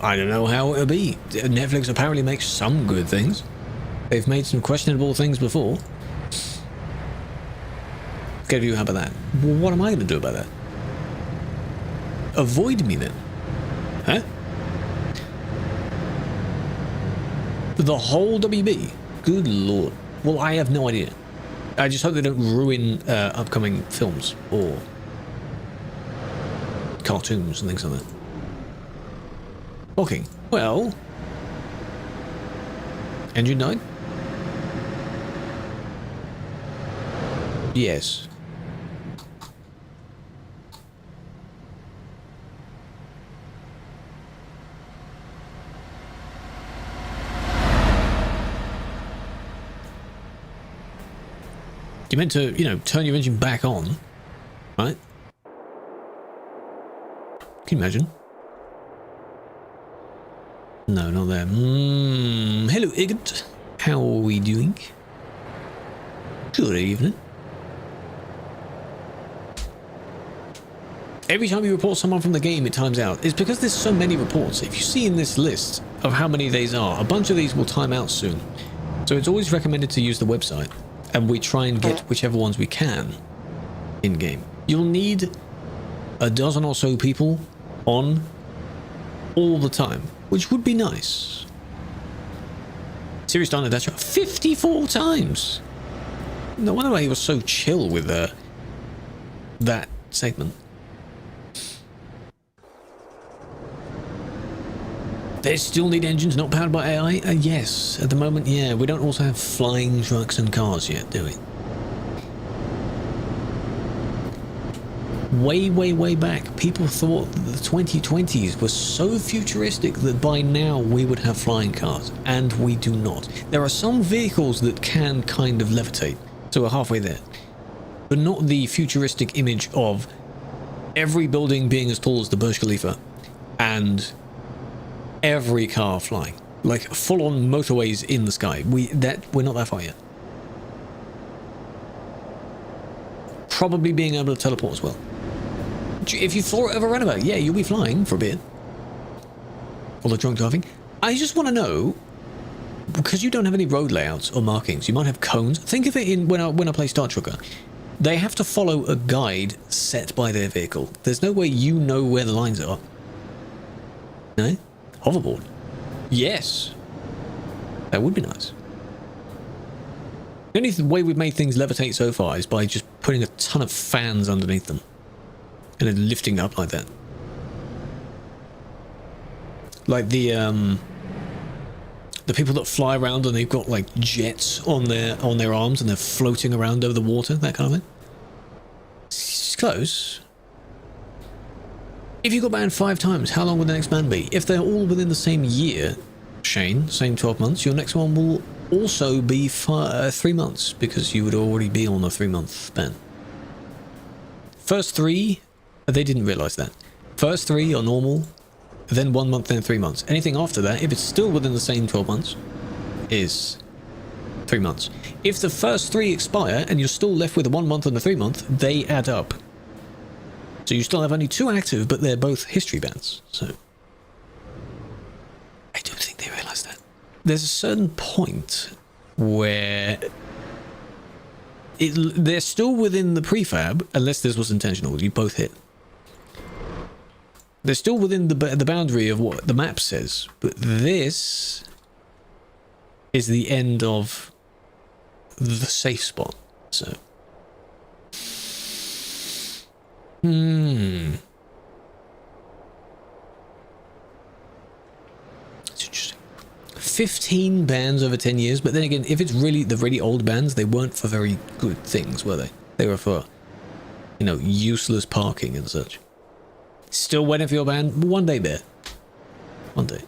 I don't know how it'll be. Netflix apparently makes some good things. They've made some questionable things before. Get a view, how about that? Well, what am I going to do about that? Avoid me then? Huh? The whole WB? Good lord. Well, I have no idea. I just hope they don't ruin upcoming films or cartoons and things like that. Okay, well... Engine died? Yes. You meant to, you know, turn your engine back on, right? Can you imagine? No, not there. Hello, Igant. How are we doing? Good evening. Every time you report someone from the game, it times out. It's because there's so many reports. If you see in this list of how many these are, a bunch of these will time out soon. So it's always recommended to use the website, and we try and get whichever ones we can in-game. You'll need a dozen or so people on all the time, which would be nice. Serious Dino Dasher 54 times! No wonder why he was so chill with that segment. They still need engines not powered by AI? Yes, at the moment, yeah. We don't also have flying trucks and cars yet, do we? Way back, people thought that the 2020s were so futuristic that by now we would have flying cars, and we do not. There are some vehicles that can kind of levitate, so we're halfway there. but not the futuristic image of every building being as tall as the Burj Khalifa and every car flying, like full-on motorways in the sky. We're not that far yet. Probably being able to teleport as well. If you fly over a roundabout, yeah, you'll be flying for a bit. All the drunk driving. I just want to know, because you don't have any road layouts or markings, you might have cones. Think of it in when I play Star Trucker. They have to follow a guide set by their vehicle. There's no way you know where the lines are. No? Hoverboard. Yes. That would be nice. The only way we've made things levitate so far is by just putting a ton of fans underneath them. And then lifting up like that. Like the people that fly around and they've got like jets on their arms and they're floating around over the water, that kind of thing. It's close. If you got banned 5 times, how long would the next ban be? If they're all within the same year, Shane, same 12 months, your next one will also be 3 months, because you would already be on a 3-month ban. First 3, they didn't realise that. First 3 are normal, then 1 month, then 3 months. Anything after that, if it's still within the same 12 months, is 3 months. If the first 3 expire and you're still left with a 1 month and a 3 month, they add up. So you still have only 2 active, but they're both history bans. So I don't think they realise that. There's a certain point where they're still within the prefab, unless this was intentional. You both hit. They're still within the boundary of what the map says, but this is the end of the safe spot. So, it's interesting. 15 bans over 10 years, but then again, if it's really the really old bans, they weren't for very good things, were they? They were for, you know, useless parking and such. Still waiting for your ban? One day, bear. One day.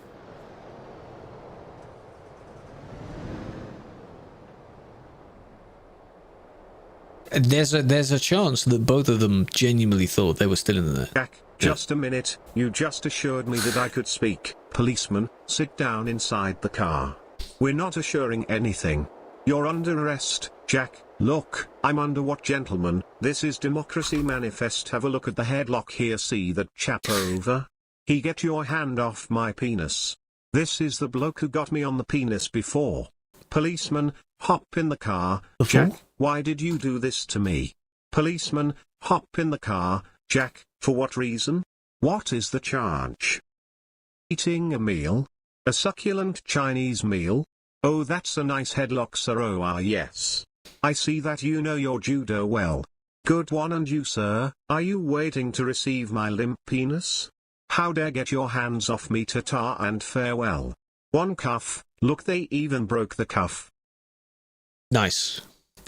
There's a chance that both of them genuinely thought they were still in there. Jack, just a minute. You just assured me that I could speak. Policeman, sit down inside the car. We're not assuring anything. You're under arrest, Jack. Look, I'm under what, gentlemen? This is Democracy Manifest. Have a look at the headlock here. See that chap over? He get your hand off my penis. This is the bloke who got me on the penis before. Policeman, hop in the car. Jack, why did you do this to me? Policeman, hop in the car. Jack, for what reason? What is the charge? Eating a meal? A succulent Chinese meal? Oh, that's a nice headlock, sir. Oh, ah, yes. I see that you know your judo well. Good one. And you, sir, are you waiting to receive my limp penis? How dare get your hands off me. Ta-ta and farewell. One cuff. Look, they even broke the cuff. Nice.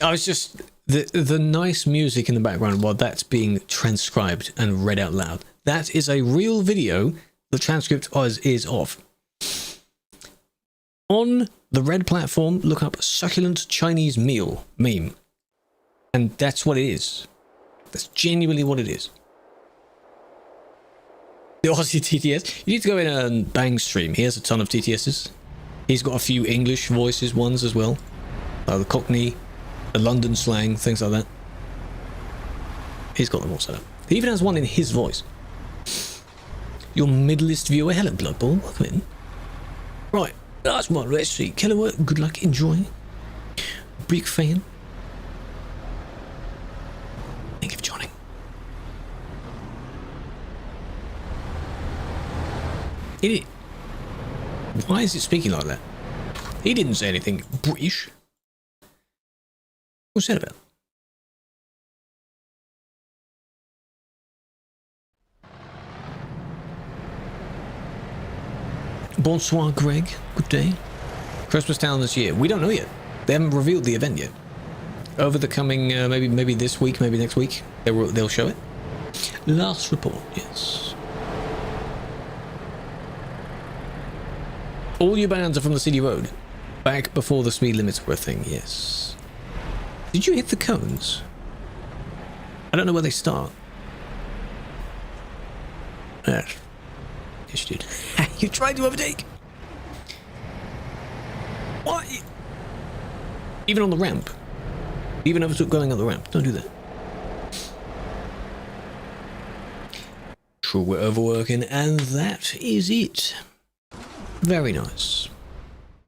I was just the nice music in the background while that's being transcribed and read out loud. That is a real video. The transcript is of. On the red platform, look up succulent Chinese meal meme. And that's what it is. That's genuinely what it is. The Aussie TTS. You need to go in and bang stream. He has a ton of TTSs. He's got a few English voices ones as well. The Cockney, the London slang, things like that. He's got them all set up. He even has one in his voice. Your middleist viewer, hello Blood Bowl, welcome in. Right, that's one. Let's see. Killerwork, good luck, enjoy. Big fan. Thank you for joining. Idiot. Why is it speaking like that? He didn't say anything British. What's that about? Bonsoir, Greg. Good day. Christmas Town this year. We don't know yet. They haven't revealed the event yet. Over the coming, maybe this week, maybe next week, they'll show it. Last report, yes. All your bans are from the city road. Back before the speed limits were a thing, yes. Did you hit the cones? I don't know where they start. Yes. Yes, you did. You tried to overtake. What? Even on the ramp. Even overtook going up the ramp. Don't do that. True, we're overworking, and that is it. Very nice.